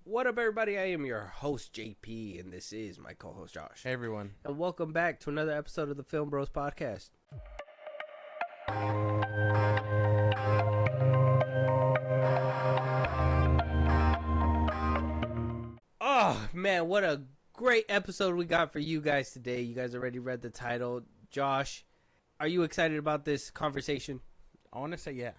What up, everybody? I am your host, JP, and this is my co-host, Josh. Hey everyone. And welcome back to another episode of the FIlmBros podcast. Oh, man, what a great episode we got for you guys today. You guys already read the title. Josh, are you excited about this conversation? I want to say yeah.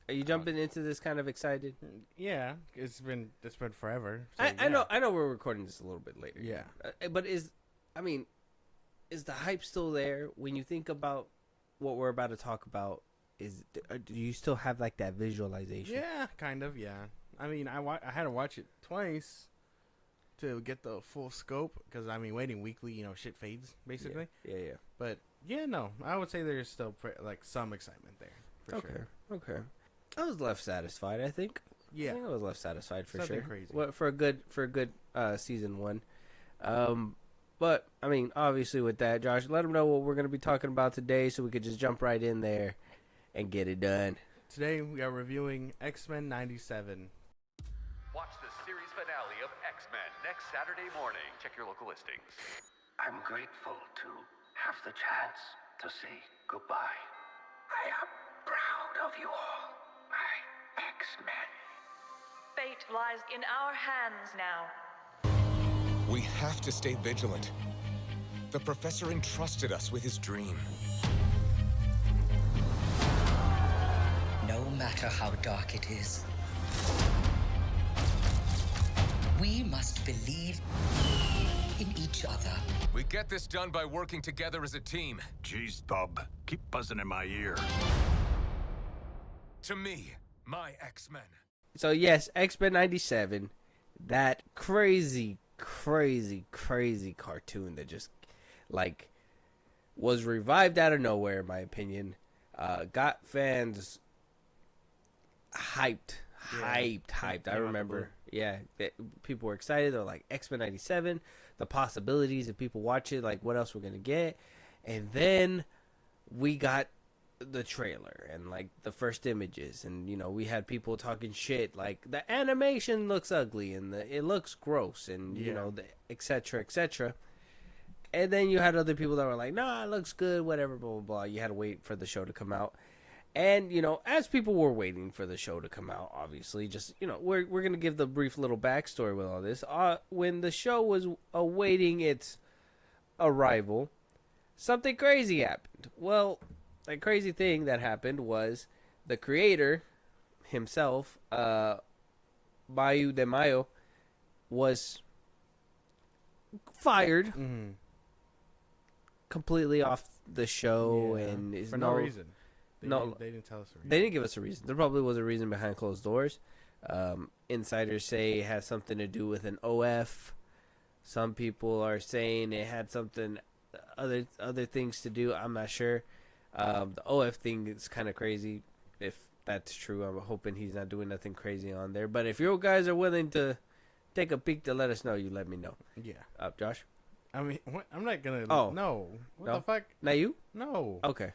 Are you jumping into this kind of excited? Yeah, it's been forever. So I know we're recording this a little bit later. Yeah. But is the hype still there when you think about what we're about to talk about? Do you still have like that visualization? Yeah, kind of, yeah. I mean, I had to watch it twice to get the full scope because waiting weekly, shit fades basically. Yeah. But yeah, no, I would say there's still some excitement there for sure. Okay. I was left satisfied, I think. Yeah. I think I was left satisfied for Something sure. crazy. For a good season one. But I mean, obviously with that, Josh, let them know what we're going to be talking about today so we could just jump right in there and get it done. Today we are reviewing X-Men 97. Watch the series finale of X-Men next Saturday morning. Check your local listings. I'm grateful to have the chance to say goodbye. I am proud of you all, my X-Men. Fate lies in our hands now. We have to stay vigilant. The professor entrusted us with his dream. No matter how dark it is, we must believe in each other. We get this done by working together as a team. Jeez, Bub. Keep buzzing in my ear. To me, my X-Men. So yes, X-Men 97, that crazy cartoon that just like was revived out of nowhere, in my opinion. Got fans hyped. I remember. Yeah, people were excited. They're like, X-Men 97, the possibilities if people watch it, like what else we're gonna get. And then we got the trailer and like the first images, and we had people talking shit like the animation looks ugly and it looks gross, and the etc. And then you had other people that were like, nah, it looks good, whatever, blah blah blah. You had to wait for the show to come out. And as people were waiting for the show to come out, obviously, just we're gonna give the brief little backstory with all this. When the show was awaiting its arrival, something crazy happened. Well, the crazy thing that happened was the creator himself, Mayu de Mayo, was fired completely off the show, and is for no reason. They didn't tell us a reason. They didn't give us a reason. There probably was a reason behind closed doors. Insiders say it has something to do with an OF. Some people are saying it had something other things to do. I'm not sure. The OF thing is kind of crazy. If that's true, I'm hoping he's not doing nothing crazy on there. But if you guys are willing to take a peek to let us know, you let me know. Yeah. Josh? I'm not gonna. Oh. No. What No? the fuck? Not you? No. Okay.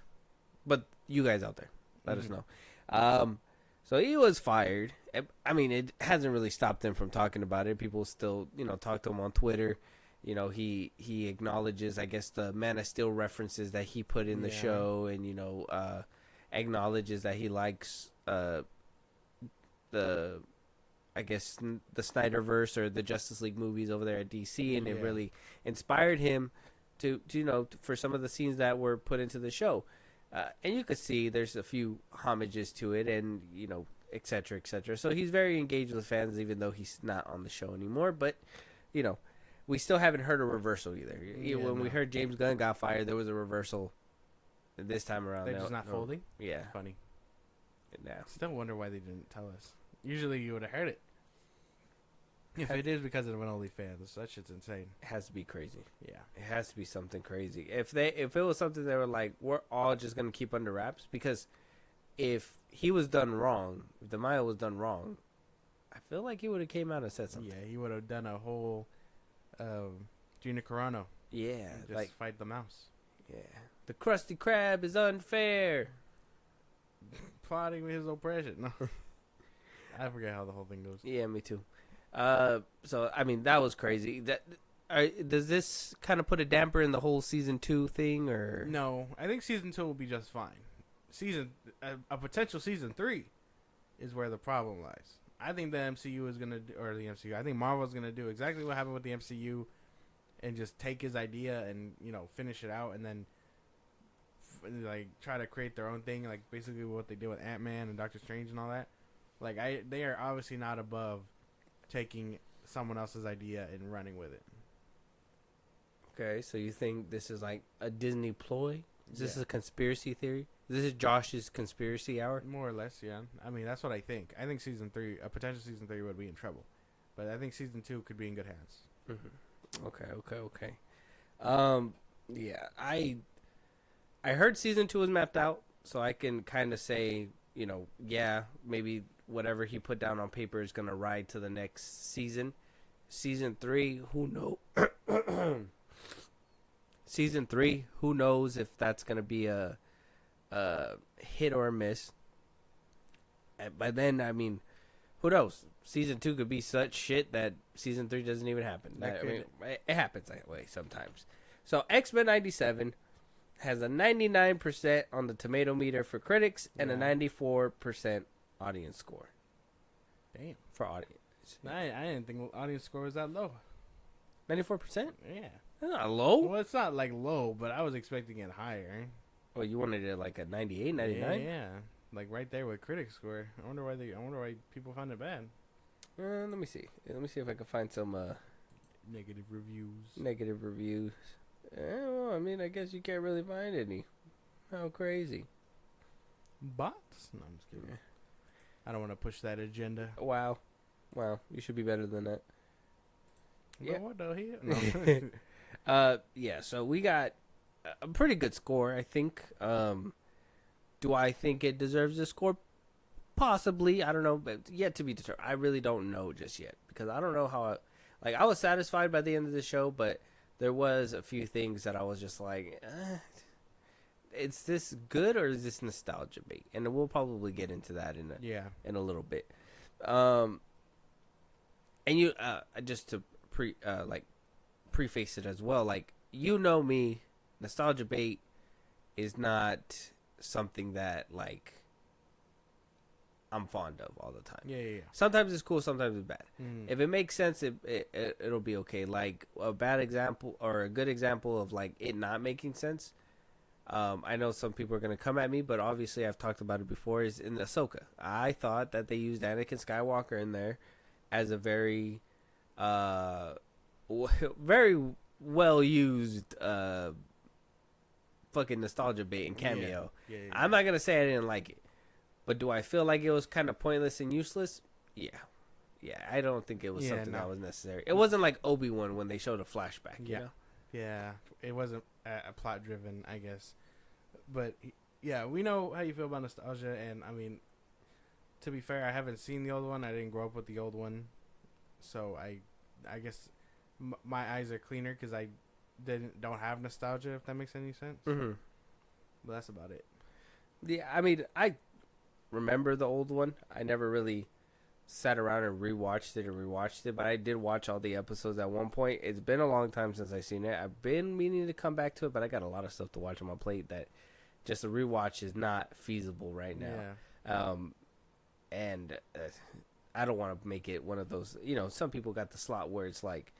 But you guys out there, let us know. So he was fired. It hasn't really stopped him from talking about it. People still, talk to him on Twitter. He acknowledges, I guess, the Man of Steel references that he put in the show, and acknowledges that he likes the Snyderverse or the Justice League movies over there at DC, and it really inspired him to for some of the scenes that were put into the show. And you could see there's a few homages to it, and etc. So he's very engaged with fans, even though he's not on the show anymore. But we still haven't heard a reversal either. When we heard James Gunn got fired, there was a reversal. This time around, They're just not folding. Yeah, Funny. Yeah. Still wonder why they didn't tell us. Usually you would have heard it. If it is because of an OnlyFans, that shit's insane. It has to be crazy. Yeah. It has to be something crazy. If it was something they were like, we're all just gonna keep under wraps, because if he was done wrong, if the Maya was done wrong, I feel like he would have came out and said something. Yeah, he would have done a whole Gina Carano. Yeah, Just fight the mouse. Yeah. The Krusty Krab is unfair. Plotting with his oppression. No. I forget how the whole thing goes. Yeah, me too. So I mean, that was crazy. Does this kind of put a damper in the whole season 2 thing, or No, I think season 2 will be just fine. A potential season 3 is where the problem lies. I think the MCU is gonna or the MCU. I think Marvel's gonna do exactly what happened with the MCU, and just take his idea and finish it out, and then like try to create their own thing, like basically what they did with Ant-Man and Doctor Strange and all that. Like they are obviously not above taking someone else's idea and running with it. Okay, so you think this is like a Disney ploy? Is this a conspiracy theory? This is Josh's conspiracy hour? More or less, yeah. I mean, that's what I think. I think a potential season 3 would be in trouble. But I think season 2 could be in good hands. Mm-hmm. Okay. Yeah, I heard season 2 was mapped out, so I can kind of say, yeah, maybe whatever he put down on paper is going to ride to the next season. Season 3, who knows? Season 3, who knows if that's going to be a hit or a miss. But then, I mean, who knows? Season 2 could be such shit that season 3 doesn't even happen. It happens that way sometimes. So X-Men 97 has a 99% on the tomato meter for critics and a 94% audience score. Damn. For audience. I didn't think audience score was that low. 94%? Yeah. That's not low. Well, it's not like low, but I was expecting it higher. Well, you wanted it like a 98, 99? Yeah. Like right there with critics score. I wonder why people found it bad. Let me see. Let me see if I can find some Negative reviews. negative reviews. Well, I mean, I guess you can't really find any. How crazy. Bots? No, I'm just kidding. Yeah. I don't want to push that agenda. Wow. You should be better than that. Yeah. What the hell? No. Yeah, so we got a pretty good score, I think. Do I think it deserves a score? Possibly. I don't know, but yet to be determined. I really don't know just yet because I don't know how. I was satisfied by the end of the show, but there was a few things that I was just like, is this good or is this nostalgia bait? And we'll probably get into that in a little bit. And you just to preface it as well, like, me, nostalgia bait is not something that like I'm fond of all the time. Yeah. Sometimes it's cool, sometimes it's bad. Mm. If it makes sense, it'll be okay. Like a bad example or a good example of like it not making sense. I know some people are gonna come at me, but obviously I've talked about it before. Is in Ahsoka. I thought that they used Anakin Skywalker in there as a very, very well used fucking nostalgia bait and cameo. Yeah. I'm not gonna say I didn't like it. But do I feel like it was kind of pointless and useless? Yeah, I don't think it was something that was necessary. It wasn't like Obi-Wan when they showed a flashback, you know? Yeah, it wasn't a plot-driven, I guess. But, yeah, we know how you feel about nostalgia, and, I mean, to be fair, I haven't seen the old one. I didn't grow up with the old one. So, I guess my eyes are cleaner because I don't have nostalgia, if that makes any sense. Mm-hmm. But that's about it. Yeah, I mean, I remember the old one. I never really sat around and rewatched it, but I did watch all the episodes at one point. It's been a long time since I've seen it. I've been meaning to come back to it, but I got a lot of stuff to watch on my plate that just a rewatch is not feasible right now. Yeah. And I don't want to make it one of those, some people got the slot where it's like,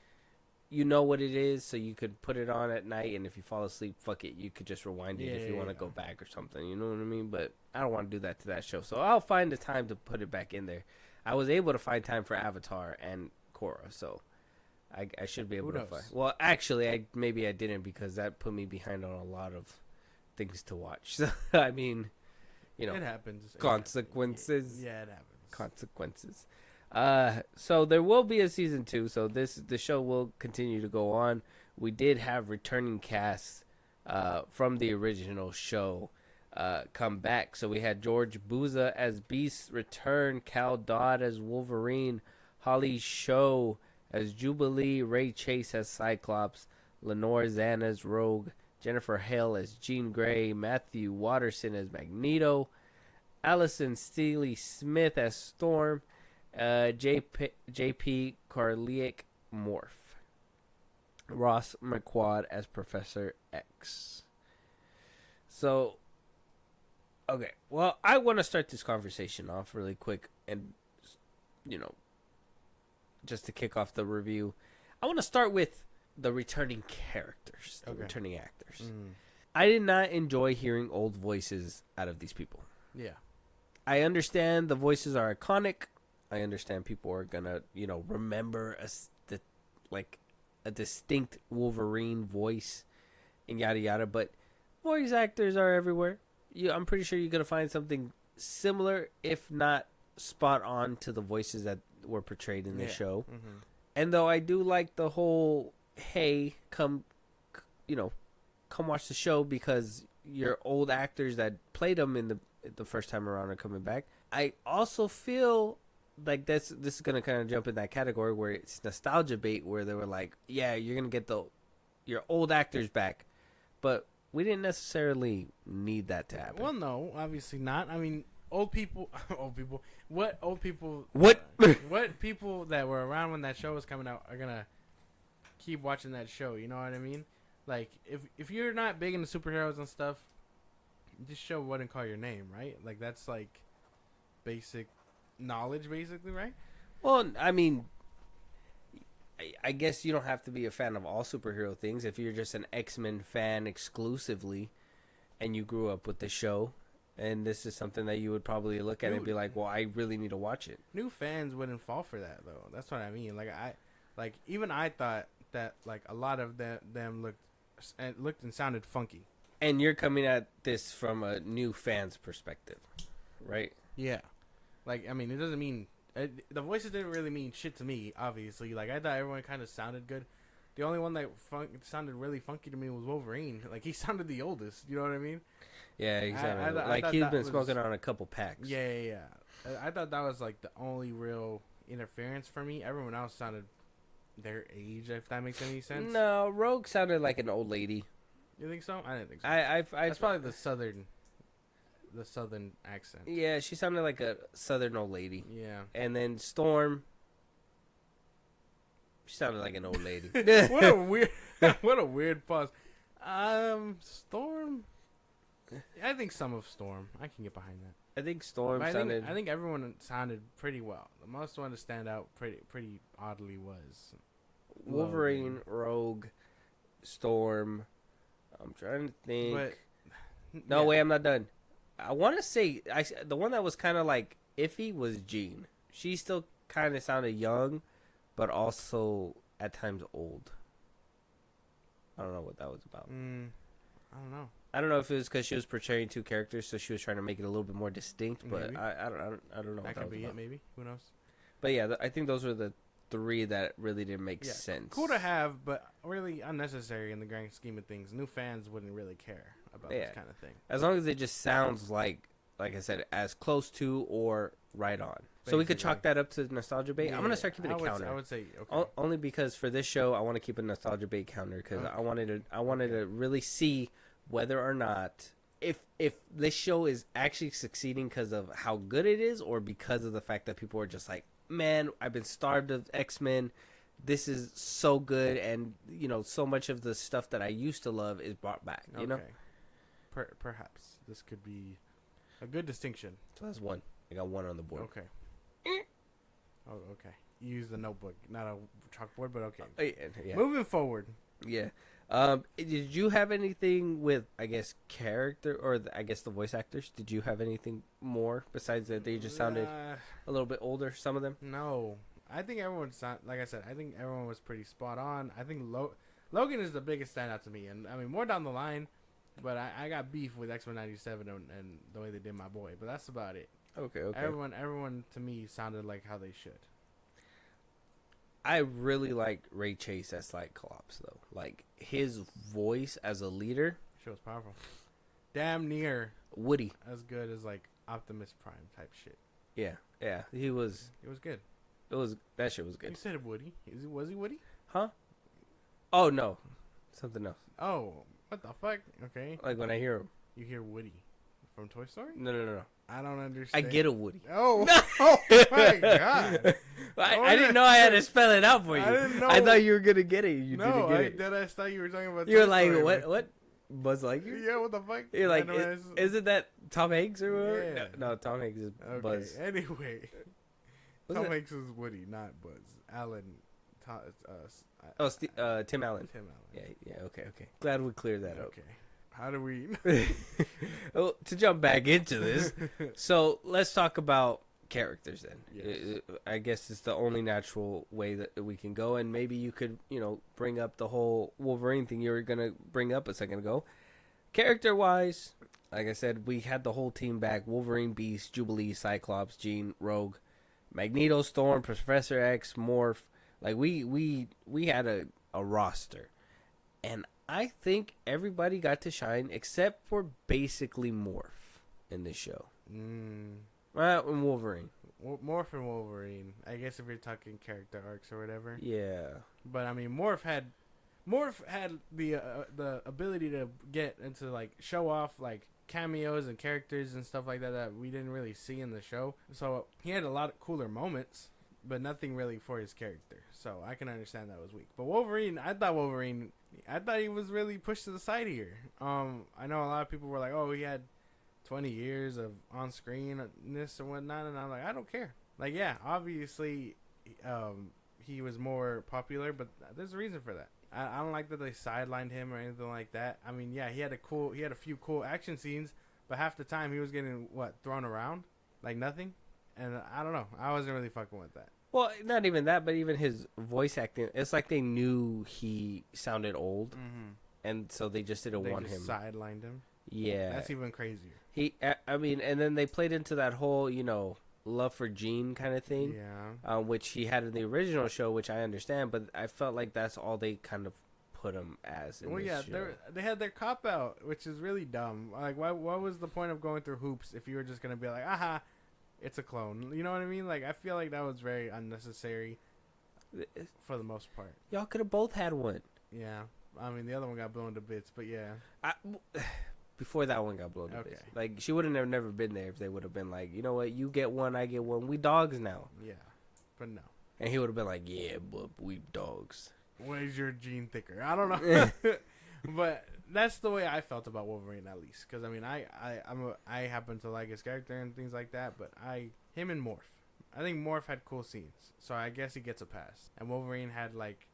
what it is, so you could put it on at night, and if you fall asleep, fuck it, you could just rewind it if you want to go back or something, you know what I mean? But I don't want to do that to that show, so I'll find the time to put it back in there. I was able to find time for Avatar and Korra, so I should be able to find. Well, actually, maybe I didn't because that put me behind on a lot of things to watch. So, I mean, it happens. Consequences. Yeah, it happens. Consequences. So there will be a season 2. So the show will continue to go on. We did have returning casts from the original show come back. So we had George Buza as Beast return, Cal Dodd as Wolverine, Holly Shaw as Jubilee, Ray Chase as Cyclops, Lenore Zan as Rogue, Jennifer Hale as Jean Grey, Matthew Watterson as Magneto, Allison Steele Smith as Storm, J.P. Carliac Morph. Ross McQuad as Professor X. So, okay. Well, I want to start this conversation off really quick and, just to kick off the review. I want to start with the returning characters, the returning actors. I did not enjoy hearing old voices out of these people. Yeah. I understand the voices are iconic. I understand people are gonna, remember a distinct Wolverine voice and yada yada. But voice actors are everywhere. I'm pretty sure you're gonna find something similar, if not spot on, to the voices that were portrayed in the show. Mm-hmm. And though I do like the whole, hey, come watch the show because your old actors that played them in the first time around are coming back. I also feel like this is going to kind of jump in that category where it's nostalgia bait, where they were like, yeah, you're going to get your old actors back. But we didn't necessarily need that to happen. Well, no, obviously not. I mean, what people that were around when that show was coming out are going to keep watching that show, you know what I mean? Like, if you're not big into superheroes and stuff, this show wouldn't call your name, right? Like, that's, like, basic knowledge, basically, right? Well, I mean, I guess you don't have to be a fan of all superhero things. If you're just an X-Men fan exclusively and you grew up with the show, and this is something that you would probably look at and be like, well, I really need to watch it. New fans wouldn't fall for that, though. That's what I mean. Even I thought that, like, a lot of them looked and sounded funky. And you're coming at this from a new fan's perspective, right? Yeah. Like, I mean, it doesn't mean... the voices didn't really mean shit to me, obviously. Like, I thought everyone kind of sounded good. The only one that sounded really funky to me was Wolverine. Like, he sounded the oldest. You know what I mean? Yeah, exactly. I he's been smoking on a couple packs. Yeah. I thought that was, like, the only real interference for me. Everyone else sounded their age, if that makes any sense. No, Rogue sounded like an old lady. You think so? I didn't think so. That's probably the southern accent. Yeah, she sounded like a southern old lady. Yeah. And then Storm, she sounded like an old lady. what a weird pause. Storm. I think some of Storm. I can get behind that. I think Storm sounded. I think everyone sounded pretty well. The most one to stand out pretty oddly was Wolverine, Rogue, Storm. I'm trying to think. Wait, I'm not done. I want to say the one that was kind of like iffy was Jean. She still kind of sounded young, but also at times old. I don't know what that was about. I don't know. I don't know if it was because she was portraying two characters, so she was trying to make it a little bit more distinct. But maybe. I don't know. That could be it. Maybe, who knows? But yeah, I think those were the three that really didn't make sense. Cool to have, but really unnecessary in the grand scheme of things. New fans wouldn't really care about this kind of thing. As long as it just sounds like I said, as close to or right on. Basically. So we could chalk that up to nostalgia bait. I'm gonna start keeping a counter. I would say okay. Only because for this show I want to keep a nostalgia bait counter because I wanted to really see whether or not if this show is actually succeeding because of how good it is or because of the fact that people are just like, man, I've been starved of X-Men. This is so good, and so much of the stuff that I used to love is brought back. You know, perhaps this could be a good distinction. So that's one. I got one on the board. Okay. Oh, okay. You use the notebook, not a chalkboard, but okay. Yeah. Moving forward. Yeah. Did you have anything with, I guess, character or the voice actors? Did you have anything more besides that they just sounded a little bit older, some of them? No. I think everyone like I said, I think everyone was pretty spot on. I think Logan is the biggest standout to me. And, I mean, more down the line, but I got beef with X-Men 97 and the way they did my boy. But that's about it. Okay. Everyone to me sounded like how they should. I really like Ray Chase as Cyclops, though. Like, his voice as a leader. She was powerful. Damn near Woody. As good as, like, Optimus Prime type shit. Yeah. He was... It was good. That shit was good. You said Woody. Was he Woody? Huh? Oh, no. Something else. Oh, what the fuck? Okay. Like, when I hear him. You hear Woody from Toy Story? No. I don't I understand. get a Woody. Oh, oh my God. I didn't know I had to spell it out for you. I didn't know. I thought you were gonna get it. You No, didn't get it. I thought you were talking about. You're Toy like, Story, what? man. What? Buzz Lightyear? Yeah, what the fuck? You're like, Randomized- isn't that Tom Hanks or whatever? Yeah. No, Tom Hanks is Okay. Buzz. Anyway, Was Tom it- Hanks is Woody, not Buzz. Alan. Oh, Tim Allen. Tim Allen. Yeah. Okay. Glad we cleared that up. Okay. How do we? Well, to jump back into this, so let's talk about characters then. Yes. I guess it's the only natural way that we can go, and maybe you could, bring up the whole Wolverine thing you were gonna bring up a second ago. Character-wise, like I said, we had the whole team back: Wolverine, Beast, Jubilee, Cyclops, Jean, Rogue, Magneto, Storm, Professor X, Morph. Like we had a roster, and I think everybody got to shine except for basically Morph in this show. And Wolverine. Morph and Wolverine. I guess if you're talking character arcs or whatever. Yeah. But I mean, Morph had the ability to get into like show off like cameos and characters and stuff like that we didn't really see in the show. So he had a lot of cooler moments, but nothing really for his character. So I can understand that was weak. But Wolverine, I thought he was really pushed to the side here. I know a lot of people were like, oh, he had 20 years of on-screenness and whatnot, and I'm like, I don't care. Like, yeah, obviously, he was more popular, but there's a reason for that. I don't like that they sidelined him or anything like that. I mean, yeah, he had a few cool action scenes, but half the time he was getting thrown around like nothing, and I don't know. I wasn't really fucking with that. Well, not even that, but even his voice acting. It's like they knew he sounded old, and so they just didn't want him. Sidelined him. Yeah, That's even crazier. I mean, and then they played into that whole, love for Jean kind of thing. Yeah. Which he had in the original show, which I understand, but I felt like that's all they kind of put him as. In this show. They had their cop out, which is really dumb. Like, what was the point of going through hoops if you were just gonna be like, aha, it's a clone? You know what I mean? Like, I feel like that was very unnecessary for the most part. Y'all could have both had one. Yeah, I mean, the other one got blown to bits, but yeah. Before that one got blown to bits. Like, she wouldn't have never been there if they would have been like, you know what, you get one, I get one. We dogs now. Yeah, but no. And he would have been like, yeah, but we dogs. Where's your gene thicker? I don't know. But that's the way I felt about Wolverine, at least. Because, I mean, I happen to like his character and things like that, but him and Morph. I think Morph had cool scenes, so I guess he gets a pass. And Wolverine had, like,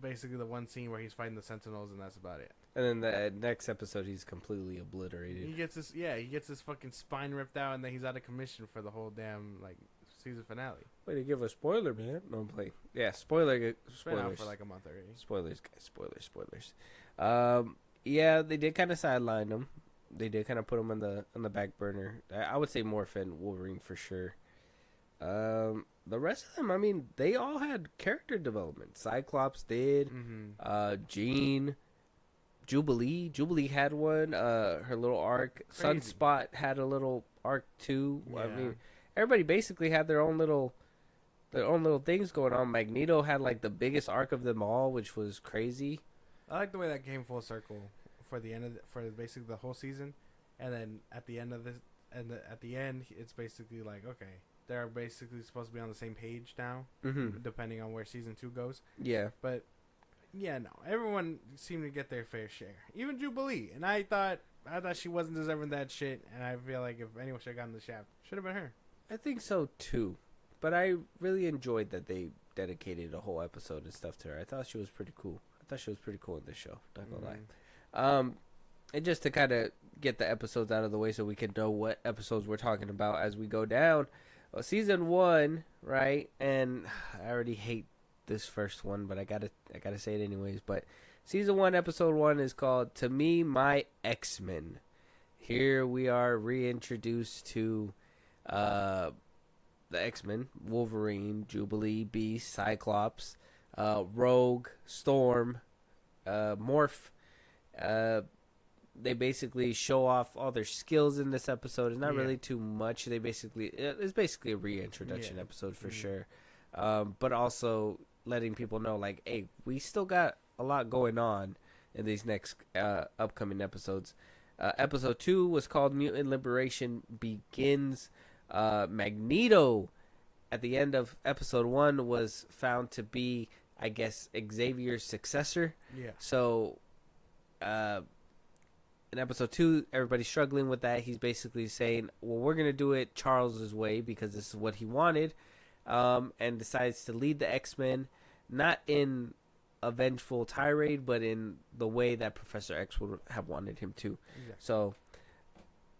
basically the one scene where he's fighting the Sentinels, and that's about it. And then the next episode, he's completely obliterated. He gets his fucking spine ripped out, and then he's out of commission for the whole damn, like, season finale. Way to give a spoiler, man. No, I'm playing. Yeah, spoilers. It's been out for like a month already. Spoilers, guys. Spoilers. Yeah, they did kind of sideline him. They did kind of put him on the back burner. I would say Morph and Wolverine for sure. The rest of them, I mean, they all had character development. Cyclops did. Jean, Jubilee had one. Her little arc. Crazy. Sunspot had a little arc too. Yeah. I mean, everybody basically had their own little things going on. Magneto had like the biggest arc of them all, which was crazy. I like the way that came full circle for the end for basically the whole season, and then at the end of this, and at the end, it's basically like, okay, they're basically supposed to be on the same page now, depending on where season 2 goes. Yeah, but yeah, no, everyone seemed to get their fair share, even Jubilee, and I thought she wasn't deserving that shit, and I feel like if anyone should have gotten the shaft, should have been her. I think so too, but I really enjoyed that they dedicated a whole episode and stuff to her. I thought she was pretty cool. In this show, not gonna lie. And just to kind of get the episodes out of the way so we can know what episodes we're talking about as we go down. Well, season 1, right? And I already hate this first one, but I gotta say it anyways. But season 1, episode 1 is called "To Me, My X-Men." Here we are reintroduced to the X-Men: Wolverine, Jubilee, Beast, Cyclops, Rogue, Storm, Morph. They basically show off all their skills in this episode. It's not really too much. It's basically a reintroduction episode for sure. But also letting people know, like, hey, we still got a lot going on in these next upcoming episodes. Episode 2 was called Mutant Liberation Begins. Magneto, at the end of episode 1, was found to be, I guess, Xavier's successor. Yeah. So, in episode 2, everybody's struggling with that. He's basically saying, well, we're going to do it Charles's way because this is what he wanted, and decides to lead the X-Men, not in a vengeful tirade, but in the way that Professor X would have wanted him to. Exactly. So,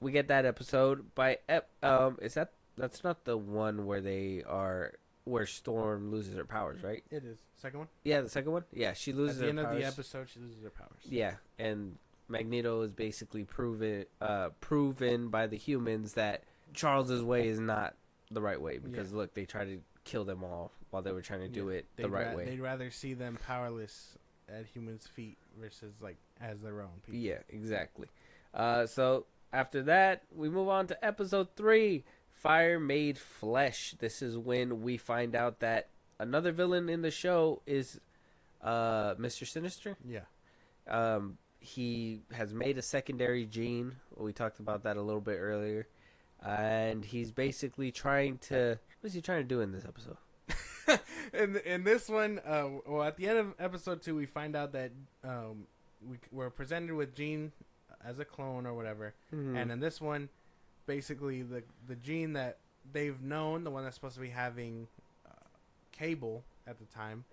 we get that episode. That's not the one where Storm loses her powers, right? It is. Second one? Yeah, the second one? Yeah, she loses her powers. At the end of the episode, she loses her powers. Yeah, and Magneto is basically proven by the humans that Charles's way is not the right way because look, they tried to kill them all while they were trying to do it the right way. They'd rather see them powerless at humans' feet versus like as their own people. Yeah, exactly. So after that, we move on to episode 3, Fire Made Flesh. This is when we find out that another villain in the show is Mr. Sinister. Yeah. He has made a secondary gene. We talked about that a little bit earlier. And he's basically trying to... What is he trying to do in this episode? in this one, at the end of episode 2, we find out that we're presented with Jean as a clone or whatever. Mm-hmm. And in this one, basically the Jean that they've known, the one that's supposed to be having Cable at the time,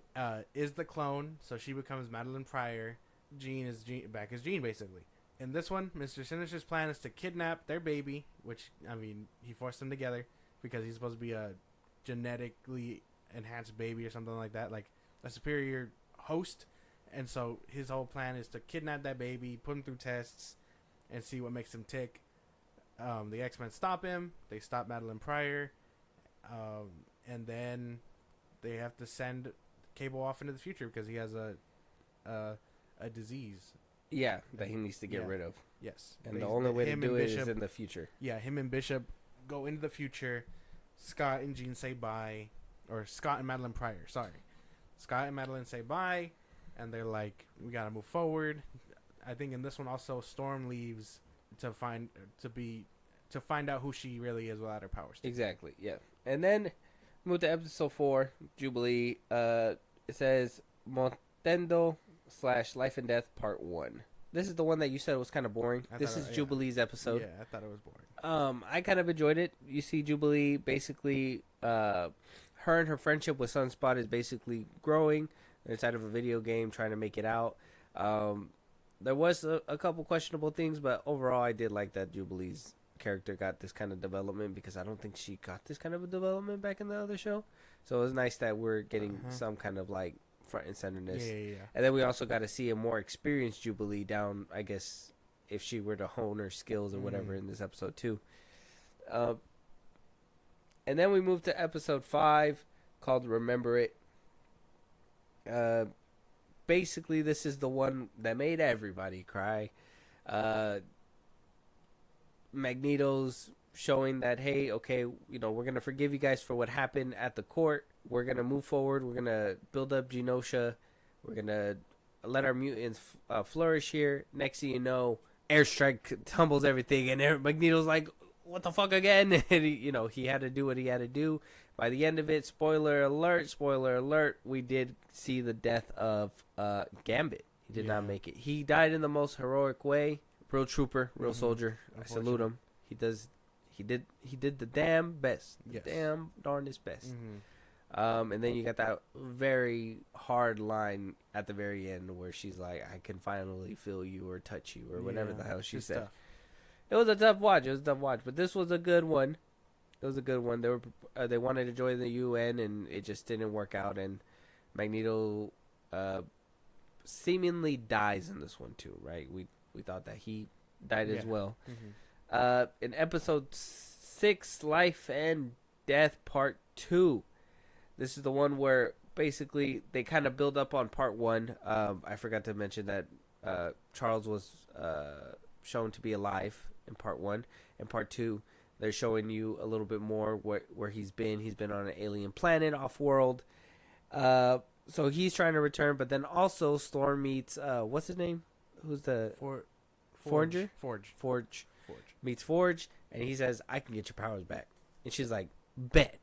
is the clone. So she becomes Madeline Pryor. Jean is back as Jean, basically. In this one, Mr. Sinister's plan is to kidnap their baby, which, I mean, he forced them together because he's supposed to be a genetically enhanced baby or something like that, like a superior host. And so his whole plan is to kidnap that baby, put him through tests, and see what makes him tick. The X-Men stop him. They stop Madeline Pryor. And then they have to send Cable off into the future because he has a disease. Yeah, that he needs to get rid of. Yes. And the only way to do it is in the future. Yeah, him and Bishop go into the future. Scott and Jean say bye. Or Scott and Madeline Pryor, sorry. Scott and Madeline say bye. And they're like, we gotta move forward. I think in this one also, Storm leaves to find out who she really is without her powers. Exactly, yeah. And then, move to episode 4, Jubilee. It says, Montendo / Life and Death Part 1. This is the one that you said was kind of boring. This is Jubilee's episode. Yeah, I thought it was boring. I kind of enjoyed it. You see Jubilee basically, her and her friendship with Sunspot is basically growing. They're inside of a video game trying to make it out. There was a couple questionable things, but overall I did like that Jubilee's character got this kind of development because I don't think she got this kind of a development back in the other show. So it was nice that we're getting some kind of like front and centerness. Yeah. And then we also got to see a more experienced Jubilee down, I guess, if she were to hone her skills or whatever in this episode too. And then we moved to episode 5 called Remember It. Basically, this is the one that made everybody cry. Magneto's showing that, hey, okay, we're going to forgive you guys for what happened at the court. We're going to move forward. We're going to build up Genosha. We're going to let our mutants flourish here. Next thing you know, airstrike tumbles everything, and Magneto's like, what the fuck again? And he had to do what he had to do. By the end of it, spoiler alert, we did see the death of Gambit. He did not make it. He died in the most heroic way. Real trooper, real soldier. I salute him. He did the damn best. Yes. Damn darndest best. And then you got that very hard line at the very end where she's like, I can finally feel you or touch you or whatever the hell she said. Tough. It was a tough watch. But this was a good one. They wanted to join the UN, and it just didn't work out. And Magneto seemingly dies in this one too, right? We thought that he died as well. In episode 6, Life and Death Part 2. This is the one where basically they kind of build up on Part 1. I forgot to mention that Charles was shown to be alive in Part 1. In Part 2, they're showing you a little bit more where he's been. He's been on an alien planet, off-world. So he's trying to return, but then also Storm meets, what's his name? Who's the... Forger? Forge. Forge meets Forge, and he says, I can get your powers back. And she's like, bet.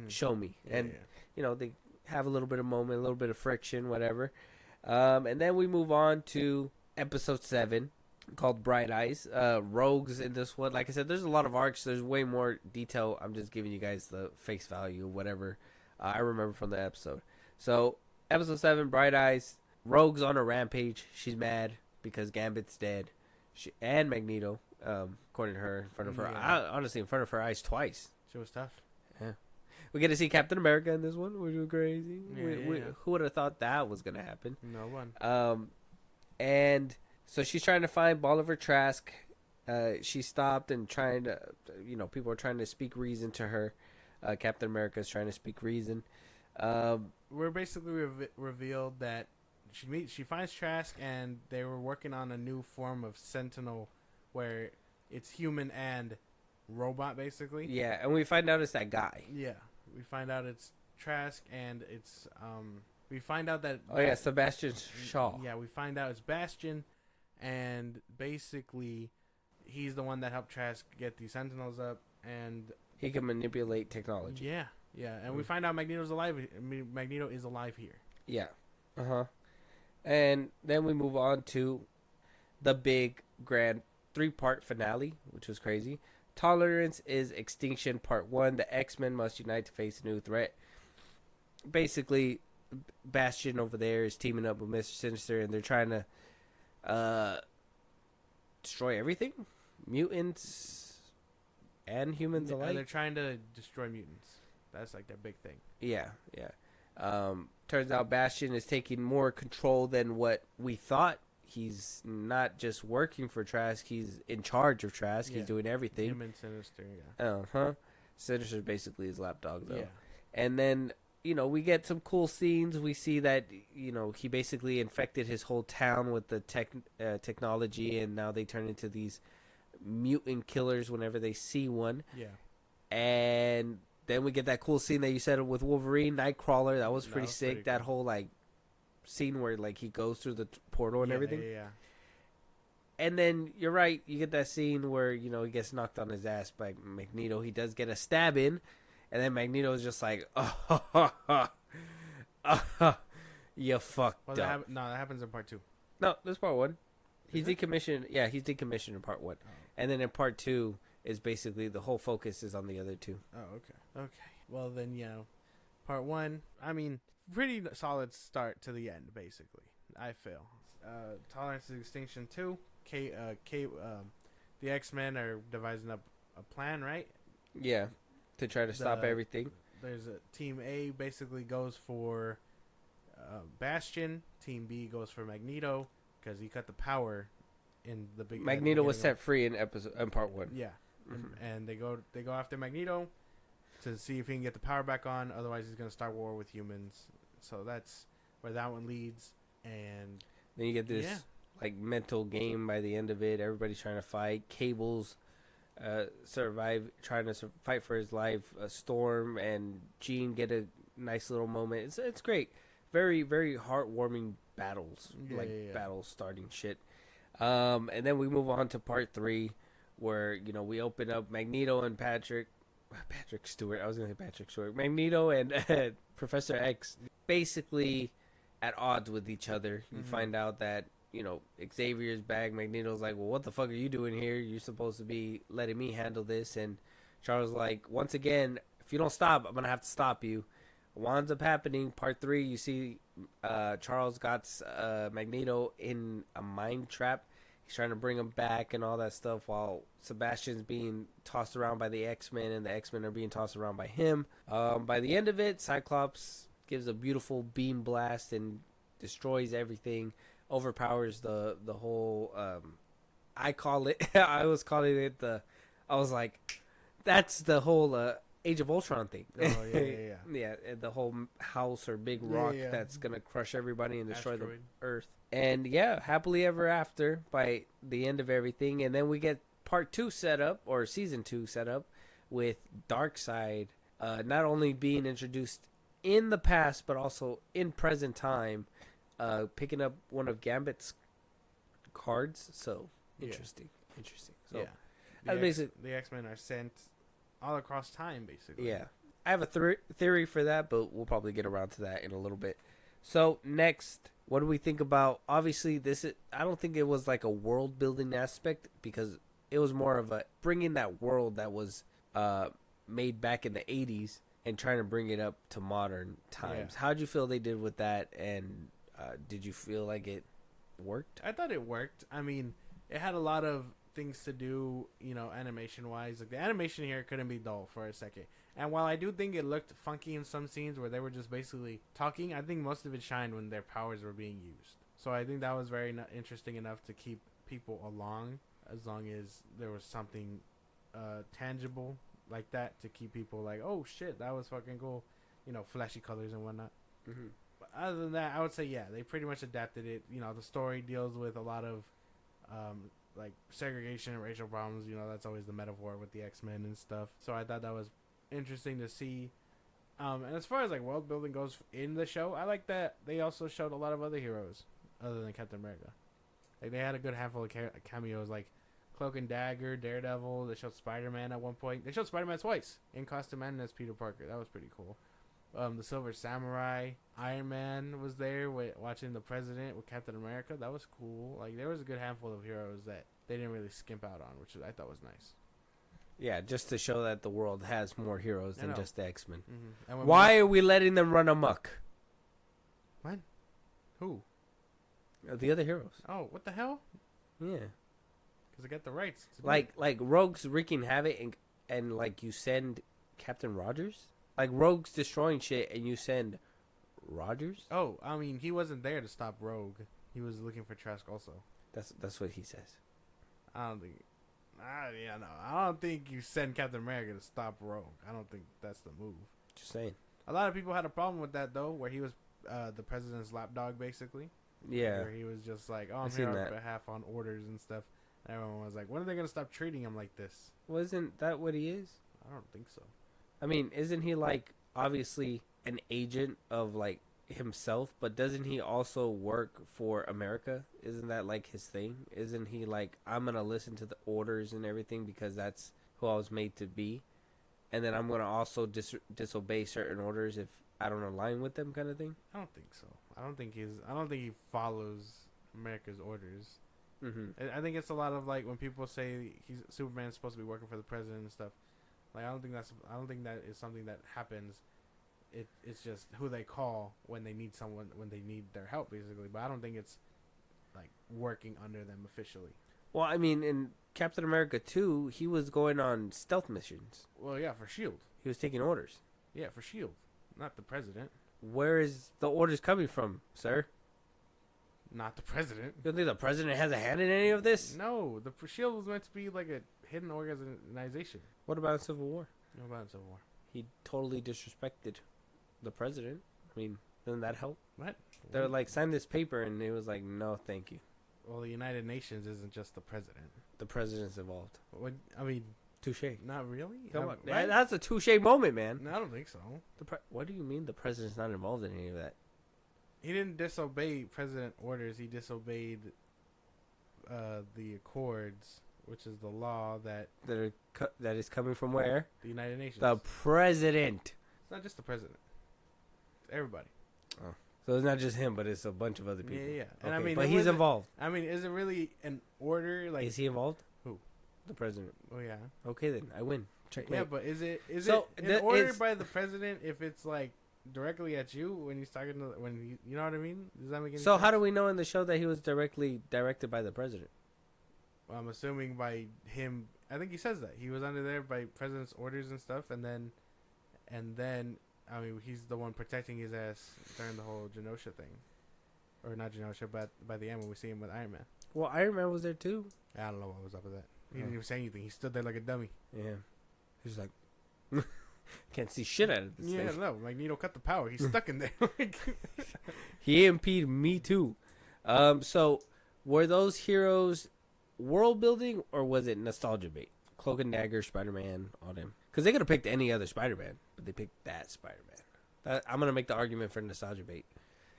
Show me. And, you know, they have a little bit of moment, a little bit of friction, whatever. And then we move on to episode 7 called Bright Eyes. Rogues in this one. Like I said, there's a lot of arcs. There's way more detail. I'm just giving you guys the face value, whatever I remember from the episode. So, episode 7, Bright Eyes. Rogue's on a rampage. She's mad because Gambit's dead. And Magneto, according to her, in front of her. Honestly, in front of her eyes twice. She was tough. Yeah. We get to see Captain America in this one, which was crazy. Yeah. Who would have thought that was going to happen? No one. And so she's trying to find Bolivar Trask. She stopped and trying to, you know, people are trying to speak reason to her. Captain America is trying to speak reason. We're basically revealed that she finds Trask, and they were working on a new form of Sentinel where it's human and robot, basically. Yeah, and we find out it's that guy. Yeah. We find out it's Trask, and it's we find out that Sebastian Shaw. Yeah, we find out it's Bastion, and basically he's the one that helped Trask get these Sentinels up, and he can manipulate technology. Yeah, and we find out Magneto's alive. Magneto is alive here. Yeah. And then we move on to the big grand 3-part finale, which was crazy. Tolerance is Extinction Part 1. The X-Men must unite to face a new threat. Basically, Bastion over there is teaming up with Mr. Sinister, and they're trying to destroy everything. Mutants and humans alike. They're trying to destroy mutants. That's like their big thing. Yeah. Turns out Bastion is taking more control than what we thought. He's not just working for Trask. He's in charge of Trask. He's doing everything. Him and Sinister, yeah. Sinister's basically his lapdog, though. Yeah. And then, you know, we get some cool scenes. We see that, you know, he basically infected his whole town with the technology, and now they turn into these mutant killers whenever they see one. Yeah. And then we get that cool scene that you said with Wolverine, Nightcrawler. That was pretty sick. Pretty cool. That whole, like, scene where, like, he goes through the portal and everything. Yeah. And then, you're right, you get that scene where, you know, he gets knocked on his ass by Magneto. He does get a stab in, and then Magneto is just like, you fucked up. That happens in Part 2. No, that's Part 1. He's decommissioned. Yeah, he's decommissioned in Part 1. And then in Part 2 is basically the whole focus is on the other two. Oh, okay. Well, then, Part 1, I mean, pretty solid start to the end, basically. I feel. Tolerance is Extinction 2. The X-Men are devising up a plan, right? Yeah, to try to stop everything. There's a Team A basically goes for Bastion. Team B goes for Magneto because he cut the power in the big. Magneto was set free in Part 1. Yeah, and they go after Magneto to see if he can get the power back on. Otherwise, he's gonna start war with humans. So that's where that one leads. And then you get this like mental game by the end of it. Everybody's trying to fight. Cable's trying to fight for his life. Storm and Jean get a nice little moment. It's great. Very, very heartwarming battles. Battle starting shit. And then we move on to Part 3 where, you know, we open up Magneto and Patrick Stewart. I was going to say Patrick Stewart. Magneto and Professor X basically at odds with each other. You find out that, you know, Xavier's back. Magneto's like, well, what the fuck are you doing here? You're supposed to be letting me handle this. And Charles is like, once again, if you don't stop, I'm going to have to stop you. What ends up happening, Part 3, you see Charles got Magneto in a mind trap. He's trying to bring him back and all that stuff while Sebastian's being tossed around by the X-Men and the X-Men are being tossed around by him. By the end of it, Cyclops gives a beautiful beam blast and destroys everything, overpowers the whole, I was calling it I was like, that's the whole Age of Ultron thing. Oh, yeah. Yeah, the whole house or big rock that's going to crush everybody and destroy the Earth. And yeah, happily ever after by the end of everything. And then we get Part 2 set up, or Season 2 set up, with Darkseid not only being introduced in the past, but also in present time, picking up one of Gambit's cards. So Interesting. So yeah, that's the X-Men are sent all across time, basically. yeah. I have a theory for that, but we'll probably get around to that in a little bit. So next, what do we think about? Obviously, I don't think it was like a world building aspect because it was more of a bringing that world that was made back in the 80s and trying to bring it up to modern times. Yeah. How'd you feel they did with that? And did you feel like it worked? I thought it worked. I mean, it had a lot of things to do, animation wise. Like the animation here couldn't be dull for a second. And while I do think it looked funky in some scenes where they were just basically talking, I think most of it shined when their powers were being used. So I think that was very interesting enough to keep people along, as long as there was something tangible like that to keep people like, oh shit, that was fucking cool, flashy colors and whatnot. Mm-hmm. But other than that, I would say yeah, they pretty much adapted it. The story deals with a lot of like segregation and racial problems. That's always the metaphor with the X-Men and stuff. So I thought that was interesting to see. And as far as like world building goes in the show, I like that they also showed a lot of other heroes other than Captain America. Like they had a good handful of cameos, like Cloak and Dagger, Daredevil. They showed Spider-Man at one point. They showed Spider-Man twice in costume and as Peter Parker. That was pretty cool. The Silver Samurai, Iron Man was there watching the president with Captain America. That was cool. Like there was a good handful of heroes that they didn't really skimp out on, which I thought was nice. Yeah, just to show that the world has more heroes than just the X-Men. Mm-hmm. And Why are we letting them run amok? What? Who? The other heroes. Oh, what the hell? Yeah. Because they got the rights. Like Rogue's wreaking havoc and like you send Captain Rogers? Like Rogue's destroying shit and you send Rogers? Oh, I mean, he wasn't there to stop Rogue. He was looking for Trask also. That's what he says. I don't think... I don't think you send Captain America to stop Rogue. I don't think that's the move. Just saying. A lot of people had a problem with that, though, where he was the president's lapdog, basically. Yeah. Where he was just like, oh, I'm here on behalf on orders and stuff. And everyone was like, when are they going to stop treating him like this? Wasn't that what he is? I don't think so. I mean, isn't he, like, obviously an agent of, like, himself, but doesn't he also work for America? Isn't that, like, his thing? Isn't he, like, I'm going to listen to the orders and everything because that's who I was made to be, and then I'm going to also disobey certain orders if I don't align with them kind of thing? I don't think so. I don't think he follows America's orders. Mm-hmm. I think it's a lot of, like, when people say Superman's supposed to be working for the president and stuff. Like, I don't think that is something that happens. It's just who they call when they need someone, when they need their help, basically. But I don't think it's, like, working under them officially. Well, I mean, in Captain America 2, he was going on stealth missions. Well, yeah, for S.H.I.E.L.D. He was taking orders. Yeah, for S.H.I.E.L.D., not the president. Where is the orders coming from, sir? Not the president. You don't think the president has a hand in any of this? No, the S.H.I.E.L.D. was meant to be, like, a hidden organization. What about Civil War? What about Civil War? He totally disrespected the president. I mean, doesn't that help? What? They're like, sign this paper, and he was like, no, thank you. Well, the United Nations isn't just the president. The president's involved. What? I mean, touche. not really. Come on. That's a touche moment, man. No, I don't think so. What do you mean the president's not involved in any of that? He didn't disobey president orders. He disobeyed the Accords, which is the law that is coming from where? The United Nations. The president. It's not just the president. It's everybody. Oh. So it's not just him, but it's a bunch of other people. Yeah. Okay. And I mean, but he's involved. I mean, is it really an order? Like, is he involved? Who? The president. Oh yeah. Okay then, I win. Checkmate. Yeah, but is it an order by the president if it's like directly at you when he's talking to you know what I mean? Does that make any sense? So how do we know in the show that he was directly directed by the president? Well, I'm assuming by him. I think he says that he was under there by president's orders and stuff, and then I mean he's the one protecting his ass during the whole Genosha thing, or not Genosha, but by the end when we see him with Iron Man. Well, Iron Man was there too. I don't know what was up with that. He didn't even say anything. He stood there like a dummy. Yeah, he's like, can't see shit out of this thing. Yeah, no, Magneto cut the power. He's stuck in there. He EMP'd me too. So were those heroes world building or was it nostalgia bait? Cloak and Dagger, Spider-Man, all them. Because they could have picked any other Spider-Man, but they picked that Spider-Man. I'm gonna make the argument for nostalgia bait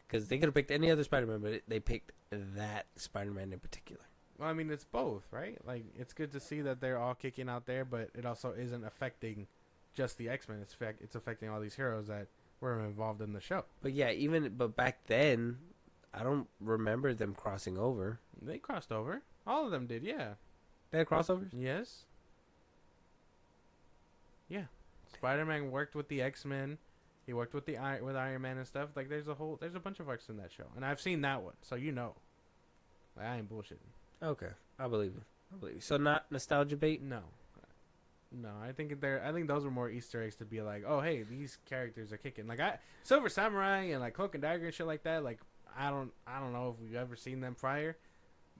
because they could have picked any other Spider-Man, but they picked that Spider-Man in particular. Well, I mean, it's both, right? Like, it's good to see that they're all kicking out there, but it also isn't affecting just the X-Men. It's affecting all these heroes that were involved in the show. But yeah, but back then, I don't remember them crossing over. They crossed over. All of them did, yeah. They had crossovers? Yes. Yeah. Spider-Man worked with the X-Men. He worked with with Iron Man and stuff. Like, there's a bunch of arcs in that show, and I've seen that one, so you know. Like, I ain't bullshitting. Okay, I believe you. So not nostalgia bait? No. I think those were more Easter eggs to be like, oh hey, these characters are kicking. Like Silver Samurai and like Cloak and Dagger and shit like that. Like I don't know if we've ever seen them prior.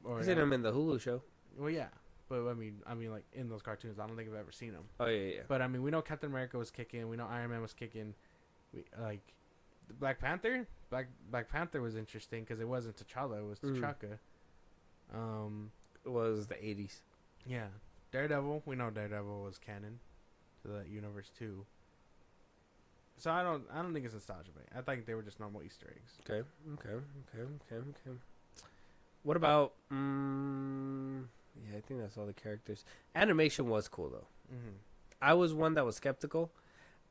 Or I've seen them in the Hulu show. Well, yeah, but I mean like in those cartoons, I don't think I've ever seen them. Oh yeah. But I mean, we know Captain America was kicking. We know Iron Man was kicking. We like the Black Panther. Black Panther was interesting because it wasn't T'Challa, it was T'Chaka. It was the 80s. Yeah. Daredevil, we know Daredevil was canon to that universe too. So I don't think it's nostalgia bait. I think they were just normal Easter eggs. Okay. What about? Yeah, I think that's all the characters. Animation was cool though. Mm-hmm. I was one that was skeptical.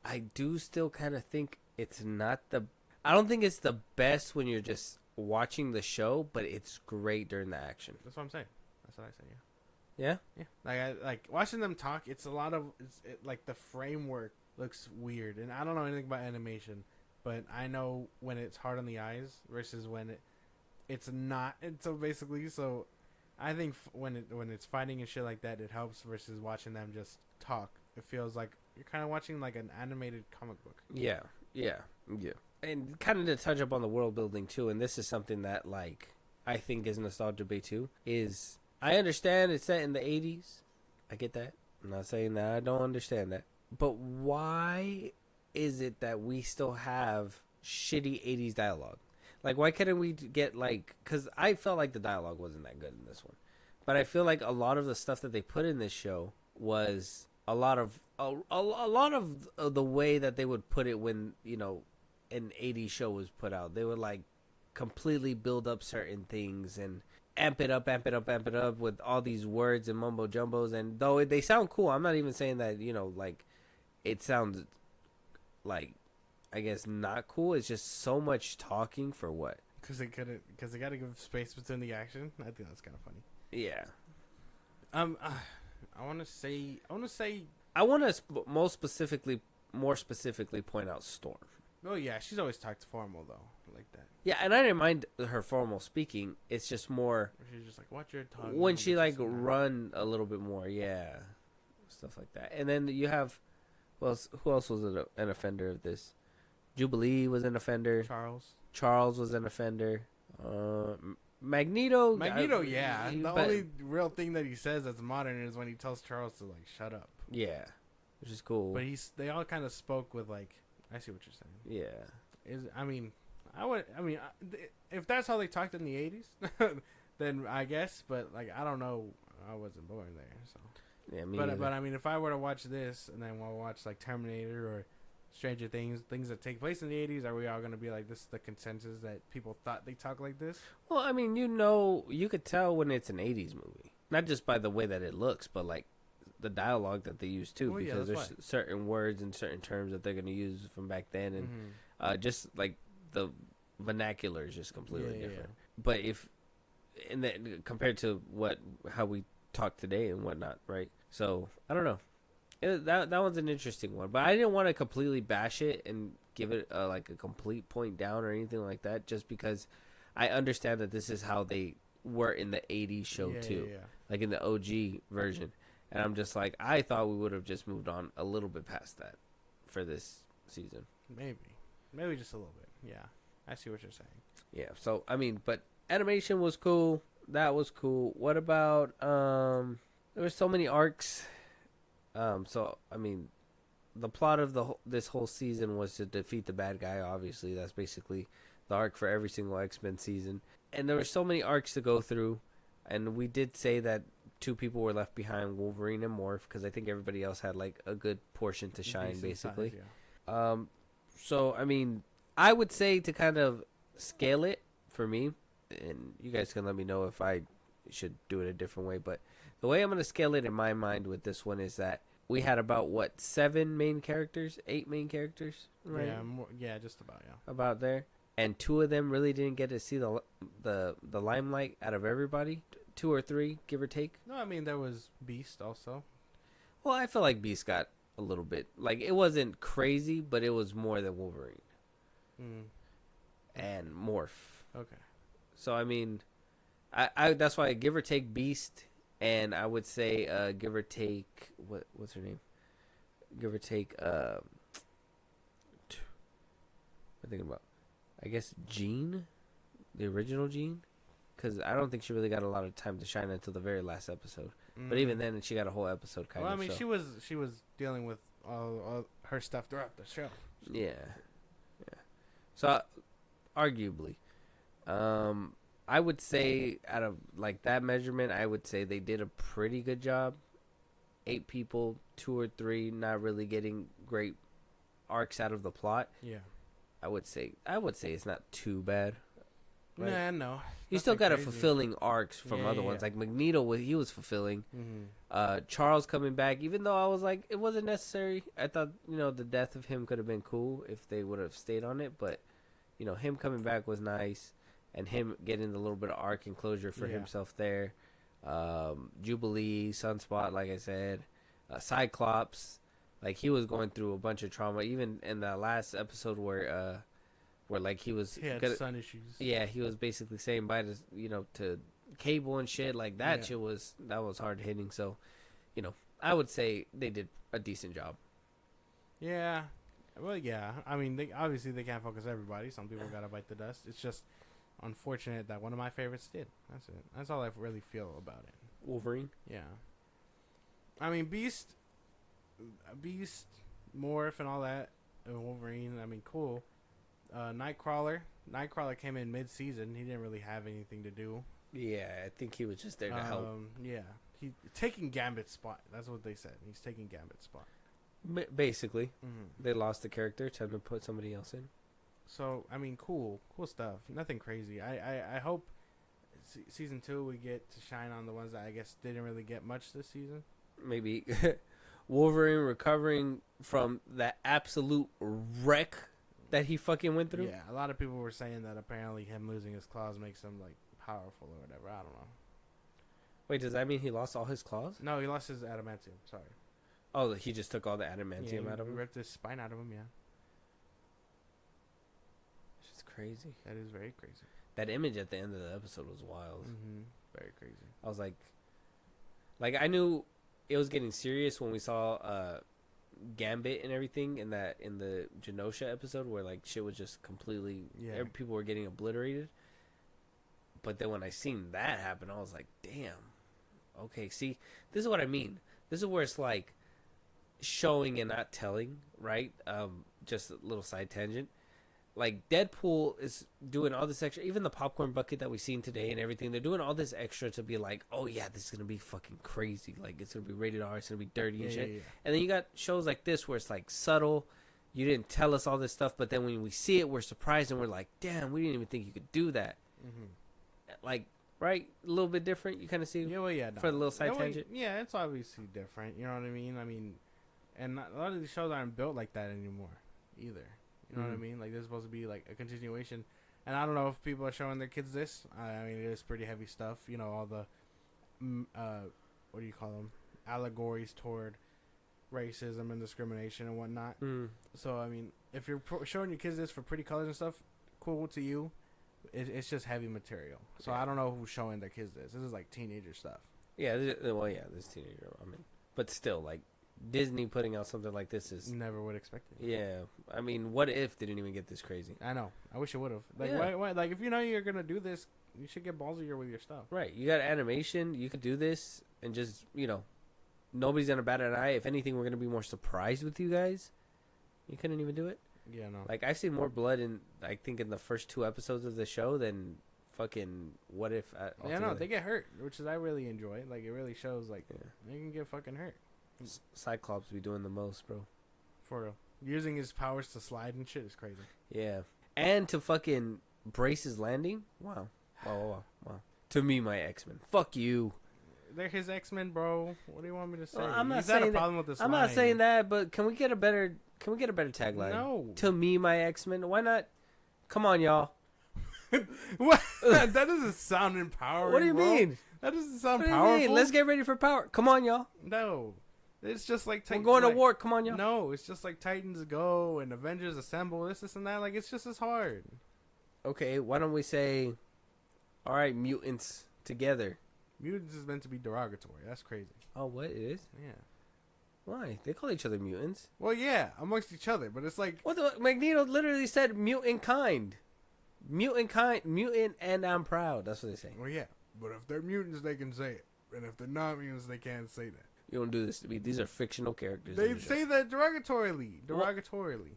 I do still kind of think it's not the. I don't think it's the best when you're just watching the show, but it's great during the action. That's what I'm saying. That's what I say. Yeah. Yeah. Yeah. Like watching them talk. It's a lot of. Like the framework looks weird, and I don't know anything about animation, but I know when it's hard on the eyes versus when it's not. And so basically, I think when it's fighting and shit like that, it helps versus watching them just talk. It feels like you're kind of watching like an animated comic book. Yeah. And kind of to touch up on the world building too, and this is something that like I think is nostalgia bait too. Is I understand it's set in the 80s. I get that. I'm not saying that I don't understand that. But why is it that we still have shitty 80s dialogue? Like, why couldn't we get, like... Because I felt like the dialogue wasn't that good in this one. But I feel like a lot of the stuff that they put in this show was a lot of the way that they would put it when, you know, an 80s show was put out. They would, like, completely build up certain things and amp it up with all these words and mumbo jumbos. And though they sound cool, I'm not even saying that, you know, like, it sounds like, I guess, not cool. It's just so much talking for what? Because they got to give space between the action. I think that's kind of funny. Yeah. I want to more specifically point out Storm. Oh yeah, she's always talked formal though, like that. Yeah, and I didn't mind her formal speaking. It's just more. She's just like, watch your tongue. When she like run a little bit more, yeah, stuff like that. And then you have, who else was an offender of this? Jubilee was an offender. Charles was an offender. Magneto, yeah. Only real thing that he says that's modern is when he tells Charles to like shut up. Yeah, which is cool. But they all kind of spoke with like, I see what you're saying. Yeah. If that's how they talked in the 80s, then I guess. But like, I don't know. I wasn't born there, so. Yeah, but I mean, if I were to watch this and then we'll watch like Terminator or Stranger Things that take place in the 80s, are we all gonna be like, this is the consensus that people thought they talk like this? Well, I mean, you could tell when it's an 80s movie, not just by the way that it looks, but like the dialogue that they use too, because there's certain words and certain terms that they're gonna use from back then, and just like the vernacular is just completely different. But compared to how we talk today and whatnot, right? So I don't know. That one's an interesting one, but I didn't want to completely bash it and give it like a complete point down or anything like that, just because I understand that this is how they were in the 80s show too, like in the OG version. And I'm just like, I thought we would have just moved on a little bit past that for this season. Maybe just a little bit. Yeah, I see what you're saying. Yeah, so I mean, but animation was cool. That was cool. What about there were so many arcs. So I mean, the plot of this whole season was to defeat the bad guy. Obviously, that's basically the arc for every single X-Men season. And there were so many arcs to go through, and we did say that 2 people were left behind, Wolverine and Morph, because I think everybody else had like a good portion to shine, basically. Size, yeah. So I mean, I would say to kind of scale it for me, and you guys can let me know if I should do it a different way. But the way I'm gonna scale it in my mind with this one is that we had about what 7 main characters, 8 main characters, right? Yeah, just about, yeah. About there, and 2 of them really didn't get to see the limelight out of everybody. 2 or 3, give or take. No, I mean there was Beast also. Well, I feel like Beast got a little bit, like, it wasn't crazy, but it was more than Wolverine and Morph. Okay. So I mean, I that's why I give or take Beast, and I would say give or take what's her name? Give or take I'm thinking about, I guess Jean, the original Jean, because I don't think she really got a lot of time to shine until the very last episode. But even then, she got a whole episode kind of. Well, I mean, so. she was dealing with all her stuff throughout the show. Yeah. So, arguably, I would say out of like that measurement, I would say they did a pretty good job. 8 people, 2 or 3, not really getting great arcs out of the plot. Yeah. I would say it's not too bad. Right? Nah, no. You still got crazy. a fulfilling arcs from other ones. Like Magneto, he was fulfilling. Charles coming back, even though I was like, it wasn't necessary. I thought, the death of him could have been cool if they would have stayed on it. But, him coming back was nice. And him getting the little bit of arc and closure for himself there. Jubilee, Sunspot, like I said. Cyclops. Like, he was going through a bunch of trauma. Even in the last episode where like he was... He had son issues. Yeah, he was basically saying bye to, to Cable and shit. Like, that shit was hard hitting. So, I would say they did a decent job. Yeah. Well, yeah. I mean, they can't focus everybody. Some people gotta bite the dust. It's just unfortunate that one of my favorites did. That's it. That's all I really feel about it. Wolverine? Yeah. I mean, Beast, Morph, and all that. And Wolverine, I mean, cool. Nightcrawler came in mid-season. He didn't really have anything to do. Yeah, I think he was just there to help. Yeah. He taking Gambit's spot. That's what they said. He's taking Gambit's spot. Basically. They lost the character. Time to put somebody else in. So, I mean, cool stuff. Nothing crazy. I hope season 2 we get to shine on the ones that I guess didn't really get much this season. Maybe Wolverine recovering from that absolute wreck that he fucking went through. Yeah, a lot of people were saying that apparently him losing his claws makes him like powerful or whatever. I don't know. Wait, does that mean he lost all his claws? No, he lost his adamantium. Sorry. Oh, he just took all the adamantium out of him? Ripped his spine out of him, yeah. It's crazy. That is very crazy. That image at the end of the episode was wild. Very crazy. I was like I knew it was getting serious when we saw Gambit and everything in the Genosha episode where like shit was just completely people were getting obliterated. But then when I seen that happen, I was like, damn. Okay, see, this is what I mean. This is where it's like showing and not telling, right? Just a little side tangent. Like Deadpool is doing all this extra, even the popcorn bucket that we seen today and everything. They're doing all this extra to be like, oh yeah, this is gonna be fucking crazy. Like it's gonna be rated R. It's gonna be dirty and shit. Yeah. And then you got shows like this where it's like subtle. You didn't tell us all this stuff, but then when we see it, we're surprised and we're like, damn, we didn't even think you could do that. Like, right? A little bit different. You kind of see. Yeah, well, yeah. For the little side tangent. Yeah, it's obviously different. You know what I mean? I mean, and a lot of these shows aren't built like that anymore, either. You know what I mean? Like, this is supposed to be, like, a continuation. And I don't know if people are showing their kids this. I mean, it is pretty heavy stuff. You know, all the, what do you call them? Allegories toward racism and discrimination and whatnot. So, I mean, if you're showing your kids this for pretty colors and stuff, cool to you. It's just heavy material. So, I don't know who's showing their kids this. This is, like, teenager stuff. Yeah, this teenager. I mean, but still, like, Disney putting out something like this is never would expect it. Yeah, I mean, what if they didn't even get this crazy? I know. I wish it would have. Like, why? Like, if you know you're gonna do this, you should get ballsier with your stuff. Right. You got animation. You could do this, and just nobody's gonna bat an eye. If anything, we're gonna be more surprised with you guys. You couldn't even do it. Yeah, no. Like I've seen more blood in, I think, in the first 2 episodes of the show than fucking What If. Yeah, no, they get hurt, which is I really enjoy. Like, it really shows like they can get fucking hurt. Cyclops be doing the most, bro. For real. Using his powers to slide and shit is crazy. Yeah. And to fucking brace his landing. Wow. To me, my X-Men. Fuck you. They're his X-Men, bro. What do you want me to say? Well, I'm not He's had a saying problem with this I'm line. not saying that, but can we get a better tagline? No. To me, my X-Men. Why not? Come on, y'all. What? That doesn't sound empowering. What do you bro. mean? That doesn't sound What do you powerful. mean? Let's get ready for power. Come on, y'all. No. It's just like We're going to war. Come on, y'all. No, it's just like Titans Go and Avengers Assemble. This, and that. Like, it's just as hard. Okay, why don't we say, all right, mutants together. Mutants is meant to be derogatory. That's crazy. Oh, what it is? Yeah. Why? They call each other mutants. Well, yeah, amongst each other, but it's like What the? Magneto literally said mutant kind. Mutant and I'm proud. That's what they say. well, yeah. But if they're mutants, they can say it, and if they're not mutants, they can't say that. You don't do this to me. These are fictional characters. They in the show. say that derogatorily. Derogatorily.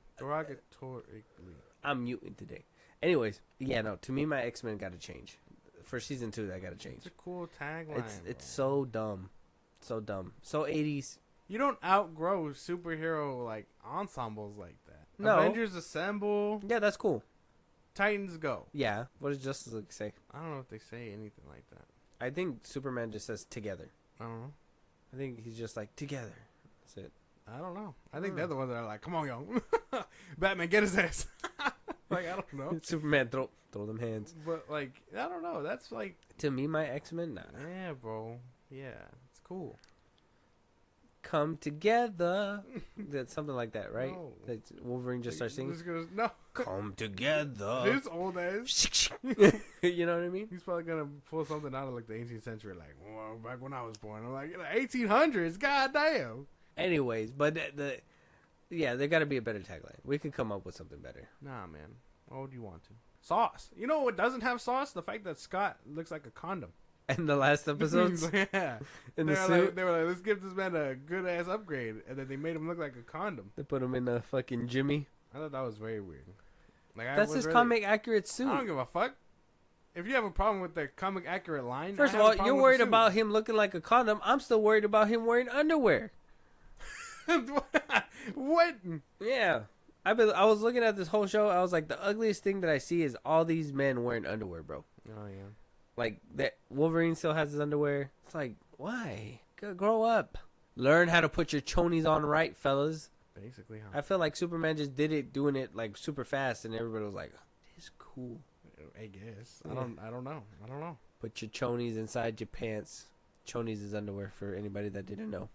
I'm mutant today. Anyways, yeah, no. To me, my X-Men got to change. For season 2, that got to change. It's a cool tagline. It's so dumb, so dumb, so 80s. You don't outgrow superhero like ensembles like that. No. Avengers Assemble, Yeah, that's cool. Titans Go. Yeah. What does Justice League say? I don't know if they say anything like that. I think Superman just says together. I don't know. I think he's just like together. That's it. I don't know. I think they're the ones that are like, come on, yo. Batman, get his ass. Like, I don't know. Superman, throw them hands. But, like, I don't know. That's like, To me, my X-Men, nah. yeah, bro. Yeah, it's cool. Come together. That's something like that, right? No. That Wolverine just starts singing. This goes, no. Come together. His old ass. You know what I mean? He's probably going to pull something out of, like, the 18th century. Like, well, back when I was born. I'm like, the 1800s? Goddamn. Anyways, but yeah, there got to be a better tagline. We could come up with something better. Nah, man. What would you want to? Sauce. You know what doesn't have sauce? The fact that Scott looks like a condom. And the last episodes Yeah. in they the were suit, like, they were like, let's give this man a good ass upgrade, and then they made him look like a condom. they put him in a fucking Jimmy. I thought that was very weird. Like, That's his comic accurate suit. I don't give a fuck. If you have a problem with the comic accurate line, First I of have a all, problem you're with worried the suit. about him looking like a condom. I'm still worried about him wearing underwear. What? Yeah. I was looking at this whole show. I was like, the ugliest thing that I see is all these men wearing underwear, bro. Oh yeah. Like that Wolverine still has his underwear. It's like, why? Grow up. Learn how to put your chonies on right, fellas. Basically, huh? I feel like Superman just did it, doing it like super fast, and everybody was like, "This is cool." I guess. Yeah. I don't know. Put your chonies inside your pants. Chonies is underwear for anybody that didn't know.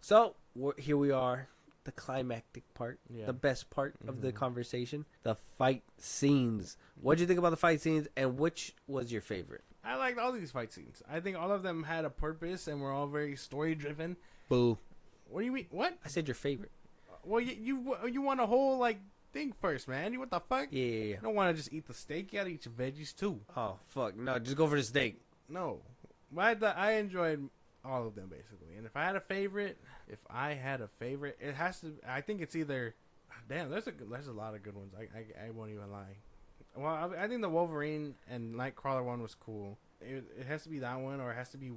So here we are, the climactic part, Yeah. the best part of the conversation, the fight scenes. What did you think about the fight scenes, and which was your favorite? I liked all these fight scenes. I think all of them had a purpose and were all very story driven. Boo! What do you mean? What? I said your favorite. Well, you want a whole like thing first, man. You what the fuck? Yeah. You don't want to just eat the steak. You gotta eat your veggies too. Oh fuck! No, just go for the steak. No, but I enjoyed all of them basically. And if I had a favorite, it has to. I think it's either. Damn, there's a lot of good ones. I won't even lie. Well, I think the Wolverine and Nightcrawler one was cool. It has to be that one, or it has to be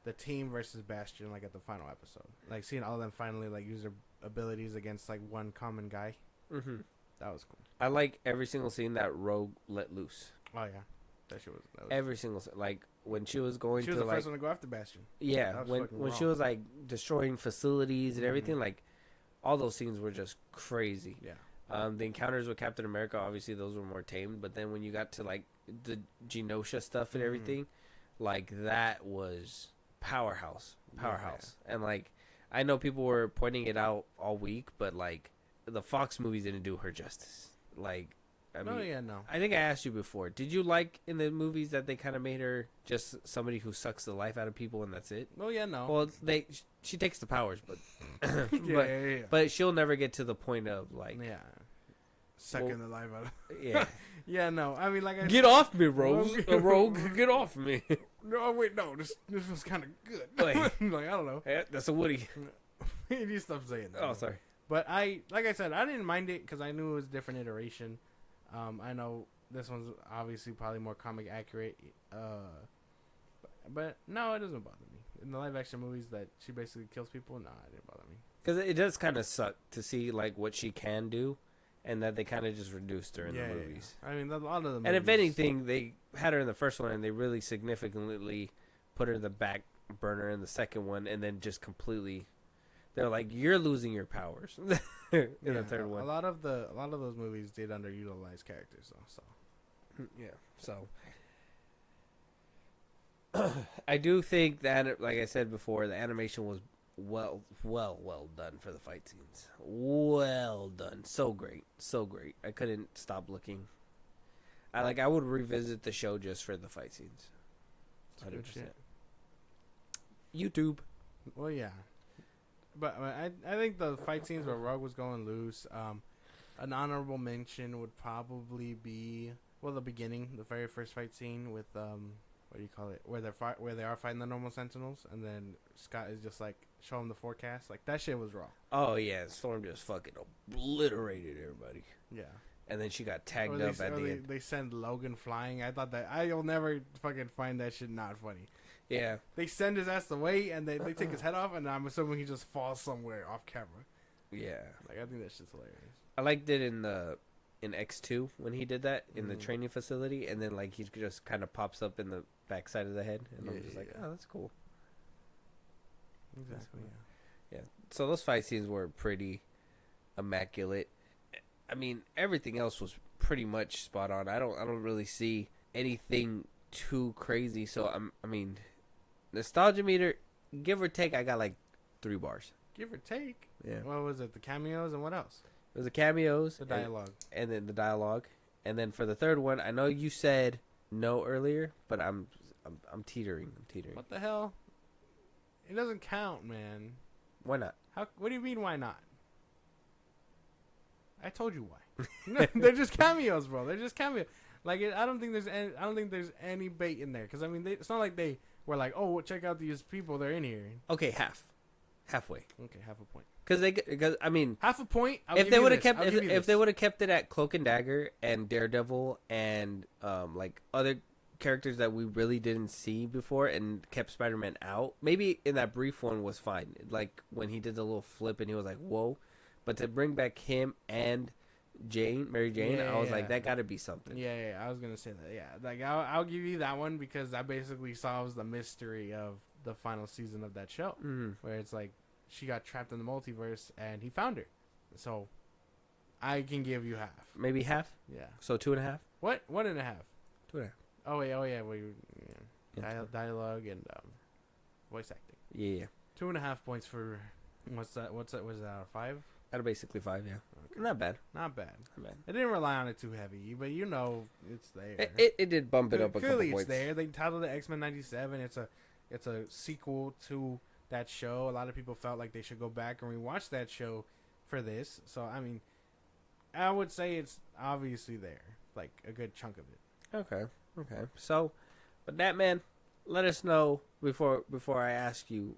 the team versus Bastion, like at the final episode. Like seeing all of them finally like use their abilities against like one common guy. Mm-hmm. That was cool. I like every single scene that Rogue let loose. Oh yeah, that was Every single like when she was going she was to the like first one to go after Bastion. yeah That was when fucking she raw. was like destroying facilities and everything, like all those scenes were just crazy. Yeah. The encounters with Captain America, obviously those were more tamed, but then when you got to like the Genosha stuff and everything, like that was powerhouse. And like I know people were pointing it out all week, but like the Fox movies didn't do her justice. Like I mean, no. I think I asked you before. Did you like in the movies that they kind of made her just somebody who sucks the life out of people and that's it? Oh yeah, no. Well, she takes the powers, but yeah. but she'll never get to the point of like Yeah. Sucking the life out of yeah. Yeah, no. I mean, like I Get said, off me, Rose. Rogue, get off me. No, wait, no. This was kind of good. Wait. Like, I don't know. Yeah, that's a Woody. You need to stop saying that. Oh, sorry. But like I said, I didn't mind it because I knew it was a different iteration. I know this one's obviously probably more comic accurate. But no, it doesn't bother me. In the live action movies that she basically kills people, nah, it didn't bother me. Because it does kind of suck to see like what she can do, and that they kind of just reduced her in the movies. I mean, a lot of the movies. And if anything, they had her in the first one, and they really significantly put her in the back burner in the second one, and then just completely, they're like, you're losing your powers in the third one. A lot of those movies did underutilize characters, though. So yeah, so I do think that, like I said before, the animation was well done for the fight scenes. Well done, so great. I couldn't stop looking. I would revisit the show just for the fight scenes. 100%. YouTube. Well, yeah, but I think the fight scenes where Rogue was going loose. An honorable mention would probably be the beginning, the very first fight scene with what do you call it? Where they are fighting the normal Sentinels, and then Scott is just like show them the forecast. Like that shit was raw. Oh yeah, Storm just fucking obliterated everybody. Yeah. And then she got tagged up at the end. They send Logan flying. I thought that I'll never fucking find that shit not funny. Yeah. They send his ass away, and they take his head off, and I'm assuming he just falls somewhere off camera. Yeah. Like I think that shit's hilarious. I liked it in X2 when he did that in the training facility, and then like he just kind of pops up in the backside of the head, and I'm just like, oh, that's cool. Exactly. Yeah. So those fight scenes were pretty immaculate. I mean, everything else was pretty much spot on. I don't really see anything too crazy. So I mean, nostalgia meter, give or take, I got like 3 bars. Give or take. Yeah. What was it? The cameos and what else? It was the cameos, the dialogue, and then the dialogue, and then for the third one, I know you said no earlier, but I'm teetering. What the hell? It doesn't count, man. Why not? What do you mean? Why not? I told you why. No, they're just cameos, bro. They're just cameos. Like I don't think there's any bait in there. Because I mean, it's not like they were like, oh, well, check out these people. They're in here. Okay, halfway. Okay, half a point. Because I mean, half a point. If they would have kept it at Cloak and Dagger and Daredevil and like other characters that we really didn't see before and kept Spider-Man out, maybe in that brief one was fine. Like when he did the little flip and he was like, whoa. But to bring back him and Mary Jane, I was like, that got to be something. Yeah, I was gonna say that. Yeah, like I'll give you that one because that basically solves the mystery of the final season of that show, where it's like she got trapped in the multiverse and he found her. So I can give you half. Maybe half. Yeah. So 2.5. What? 1.5. 2.5. Oh yeah. Dialogue and voice acting. Yeah. 2.5 points for what's that? Was that out of 5? Out of basically 5, yeah. Okay. Not bad. I didn't rely on it too heavy, but you know it's there. It did bump it up a couple points. points. There. They titled it X-Men 97. It's a sequel to that show. A lot of people felt like they should go back and rewatch that show for this. So I mean, I would say it's obviously there, like a good chunk of it. Okay. So, but that, man, let us know before I ask you,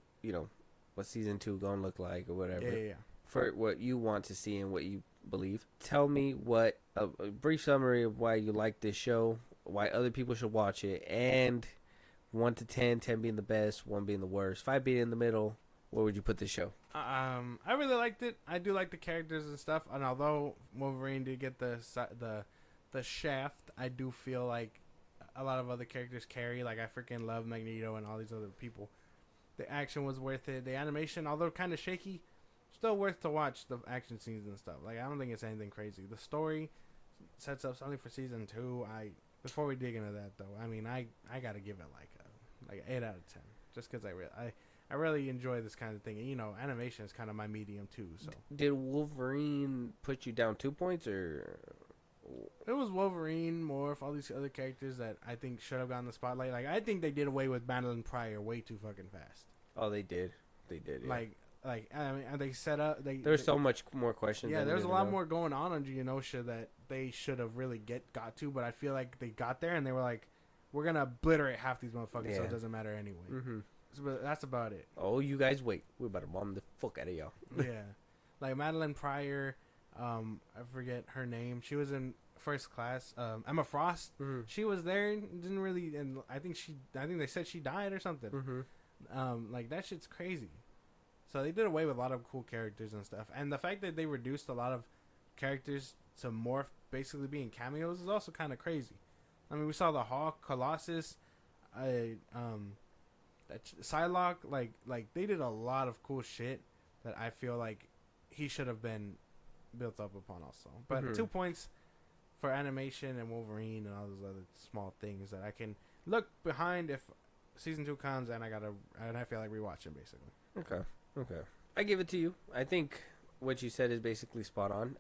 what season 2 gonna look like or whatever. Yeah. For what you want to see and what you believe. Tell me what a brief summary of why you like this show, why other people should watch it, and 1 to 10, 10 being the best, 1 being the worst, 5 being in the middle. Where would you put this show? I really liked it. I do like the characters and stuff. And although Wolverine did get the shaft, I do feel like a lot of other characters carry. Like I freaking love Magneto and all these other people. The action was worth it. The animation, although kind of shaky, still worth to watch the action scenes and stuff. Like I don't think it's anything crazy. The story sets up something for season 2. Before we dig into that though, I mean I gotta give it like an 8 out of 10, just because I really enjoy this kind of thing. And, animation is kind of my medium too. So did Wolverine put you down 2 points or? It was Wolverine more for all these other characters that I think should have gotten the spotlight. Like I think they did away with Madeline Pryor way too fucking fast. Oh, they did. Yeah. Like I mean, they set up. There's so much more questions. Yeah, there's a lot more going on Genosha that they should have really got to. But I feel like they got there and they were like, "We're gonna obliterate half these motherfuckers, so it doesn't matter anyway." Mm-hmm. So that's about it. Oh, you guys wait. We're about to bomb the fuck out of y'all. Yeah, like Madeline Pryor. I forget her name. She was in First Class. Emma Frost. Mm-hmm. She was there. Didn't really. And I think they said she died or something. Mm-hmm. Like that shit's crazy. So they did away with a lot of cool characters and stuff. And the fact that they reduced a lot of characters to morph basically being cameos is also kind of crazy. I mean, we saw the Hawk, Colossus, Psylocke, like they did a lot of cool shit that I feel like he should have been built up upon also. But 2 points for animation and Wolverine and all those other small things that I can look behind if season 2 comes and I feel like rewatching basically. Okay. I give it to you. I think what you said is basically spot on.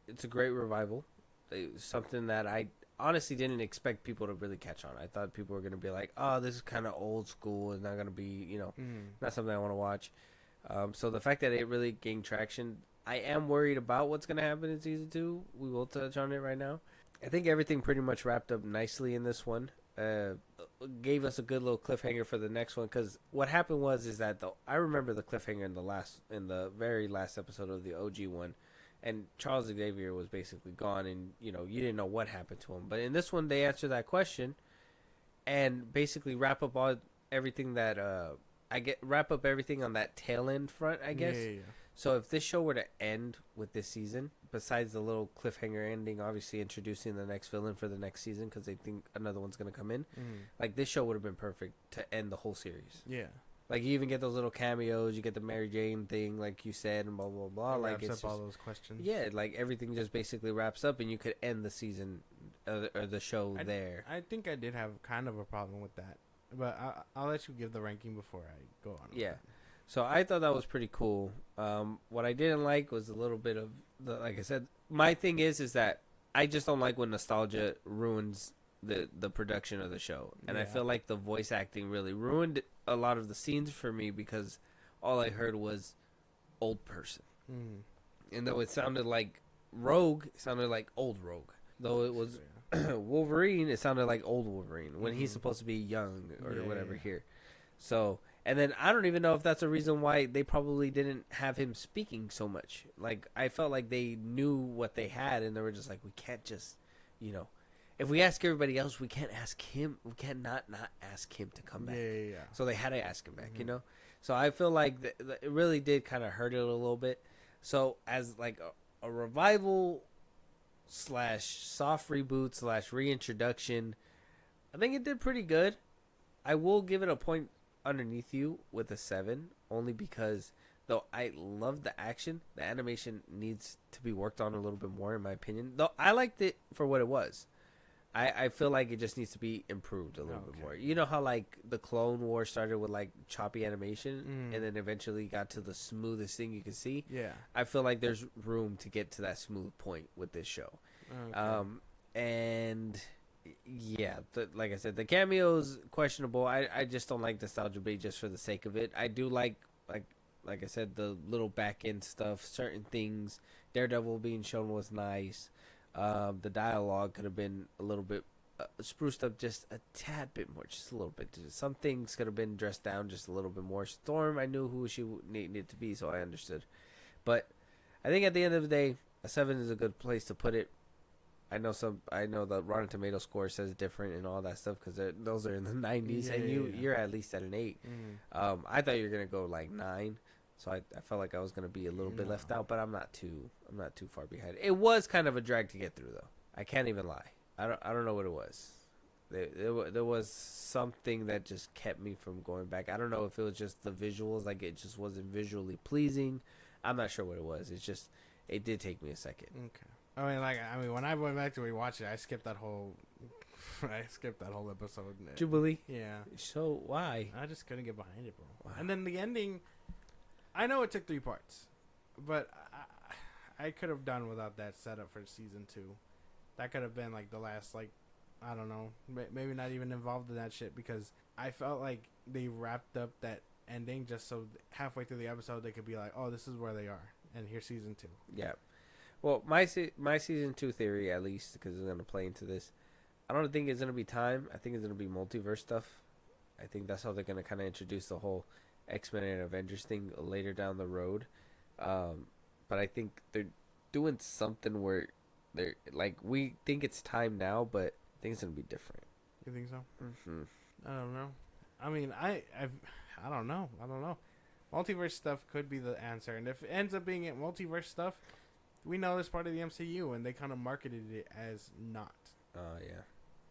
It's a great revival. It's something that I honestly didn't expect people to really catch on. I thought people were going to be like, oh, this is kind of old school. It's not going to be, not something I want to watch. So the fact that it really gained traction, I am worried about what's going to happen in season 2. We will touch on it right now. I think everything pretty much wrapped up nicely in this one. Gave us a good little cliffhanger for the next one, because what happened is that I remember the cliffhanger in the very last episode of the OG one, and Charles Xavier was basically gone, and you didn't know what happened to him. But in this one, they answer that question, and basically wrap up everything that wrap up everything on that tail end front, I guess. Yeah. So if this show were to end with this season, besides the little cliffhanger ending, obviously introducing the next villain for the next season because they think another one's going to come in, like this show would have been perfect to end the whole series. Yeah. Like you even get those little cameos, you get the Mary Jane thing, like you said, and blah, blah, blah. It like wraps it's up just, all those questions. Yeah, like everything just basically wraps up and you could end the season or the show there. I think I did have kind of a problem with that. But I'll let you give the ranking before I go on. Yeah. So I thought that was pretty cool. What I didn't like was a little bit of like I said, my thing is that I just don't like when nostalgia ruins the production of the show. And I feel like the voice acting really ruined a lot of the scenes for me because all I heard was old person. And though it sounded like Rogue, it sounded like old Rogue. Though it was Wolverine, it sounded like old Wolverine when he's supposed to be young or whatever here. So, and then I don't even know if that's a reason why they probably didn't have him speaking so much. Like, I felt like they knew what they had and they were just like, we can't just, if we ask everybody else, we can't ask him. We can't not ask him to come back. Yeah. So they had to ask him back, So I feel like it really did kind of hurt it a little bit. So as like a revival / soft reboot / reintroduction, I think it did pretty good. I will give it a point underneath you with a 7, only because though I love the action, the animation needs to be worked on a little bit more in my opinion. Though I liked it for what it was. I feel like it just needs to be improved a little bit more. You know how like the Clone Wars started with like choppy animation and then eventually got to the smoothest thing you could see? Yeah. I feel like there's room to get to that smooth point with this show. And yeah, like I said, the cameos questionable. I just don't like nostalgia bait just for the sake of it. I do like I said, the little back end stuff, certain things. Daredevil being shown was nice. The dialogue could have been a little bit spruced up just a tad bit more, just a little bit. Some things could have been dressed down just a little bit more. Storm, I knew who she needed to be, so I understood. But I think at the end of the day, a 7 is a good place to put it. I know the Rotten Tomato score says different and all that stuff because those are in the 90s, and you're at least at an 8. I thought you were gonna go like 9. So I felt like I was going to be a little bit left out, but I'm not too far behind. It was kind of a drag to get through, though. I can't even lie. I don't know what it was. There was something that just kept me from going back. I don't know if it was just the visuals, like it just wasn't visually pleasing. I'm not sure what it was. It's just it did take me a second. Okay. I mean, when I went back to rewatch it, I skipped that whole episode. Jubilee. Yeah. So why? I just couldn't get behind it, bro. Wow. And then the ending. I know it took 3 parts, but I could have done without that setup for season 2. That could have been like the last, like, I don't know, maybe not even involved in that shit, because I felt like they wrapped up that ending just so halfway through the episode they could be like, oh, this is where they are, and here's season 2. Yeah. Well, my season 2 theory, at least, because it's going to play into this, I don't think it's going to be time. I think it's going to be multiverse stuff. I think that's how they're going to kind of introduce the whole X-Men and Avengers thing later down the road. But I think they're doing something where they're like, we think it's time now, but I think it's going to be different. You think so? Mm-hmm. I don't know. I mean, I don't know. Multiverse stuff could be the answer, and if it ends up being multiverse stuff, we know it's part of the MCU, and they kind of marketed it as not. Oh yeah.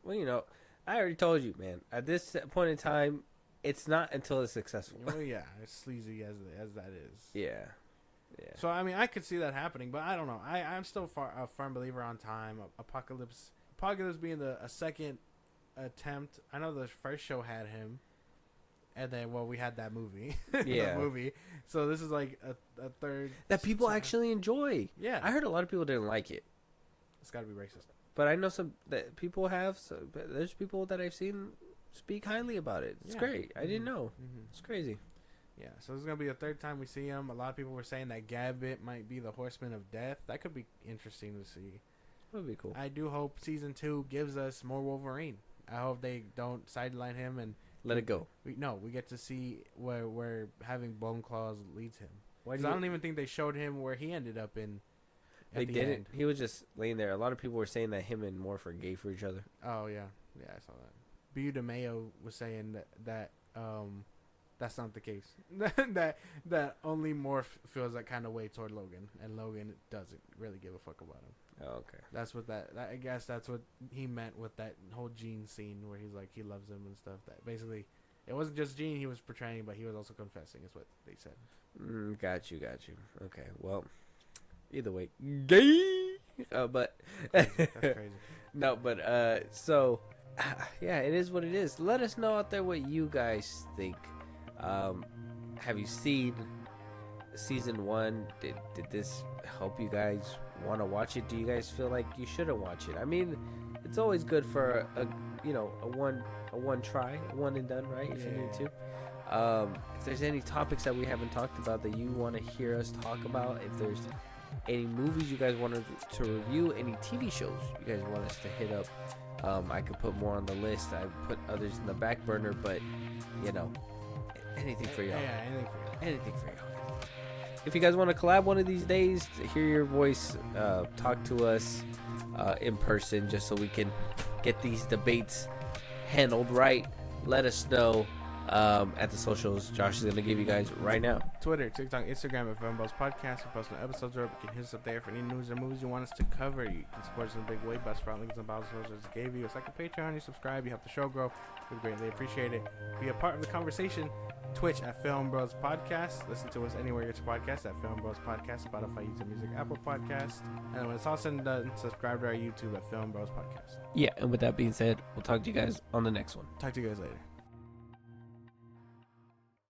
Well, I already told you, man. At this point in time, it's not until it's successful. Well, yeah, as sleazy as that is. Yeah. Yeah. So I mean, I could see that happening, but I don't know. I'm still a firm believer on time. Apocalypse being a second attempt. I know the first show had him, and then we had that movie. Yeah. The movie. So this is like a third that people actually enjoy. Yeah. I heard a lot of people didn't like it. It's got to be racist. But I know some that people have. So there's people that I've seen speak highly about it. It's great. I didn't know. Mm-hmm. It's crazy. Yeah, so this is gonna be the third time we see him. A lot of people were saying that Gambit might be the Horseman of Death. That could be interesting to see. That would be cool. I do hope season 2 gives us more Wolverine. I hope they don't sideline him and let it go. We get to see where having Bone Claws leads him. Why? Because I don't even think they showed him where he ended up in. They didn't. He was just laying there. A lot of people were saying that him and Morph are gay for each other. Oh yeah, I saw that. Bu DeMayo was saying that that's not the case. that only Morph feels that kind of way toward Logan, and Logan doesn't really give a fuck about him. Oh, okay. That's what that I guess that's what he meant with that whole Gene scene where he's like he loves him and stuff. That basically, it wasn't just Gene he was portraying, but he was also confessing. Is what they said. Got you. Okay, well, either way, gay. But that's crazy. No, but so yeah, it is what it is. Let us know out there what you guys think. Have you seen season 1? Did this help you guys want to watch it? Do you guys feel like you shouldn't watch it? I mean, it's always good for a one try, a one and done, right? If you need to. If there's any topics that we haven't talked about that you want to hear us talk about, if there's any movies you guys want to review, any TV shows you guys want us to hit up, I could put more on the list. I put others in the back burner, but anything for y'all. Yeah, anything for y'all. If you guys want to collab one of these days, to hear your voice, talk to us in person, just so we can get these debates handled right, let us know at the socials. Josh is going to give you guys right now. Twitter, TikTok, Instagram at FIlmBros Podcast. We're posting episodes up. You can hit us up there for any news or movies you want us to cover. You can support us in a big way by sprouting links and bottles I just gave you. It's like a Patreon. You subscribe, you help the show grow. We greatly appreciate it. Be a part of the conversation. Twitch at FIlmBros Podcast. Listen to us anywhere you get your podcast at FIlmBros Podcast, Spotify, YouTube Music, Apple Podcast. And when it's all said and done, subscribe to our YouTube at FIlmBros Podcast. Yeah, and with that being said, we'll talk to you guys on the next one. Talk to you guys later.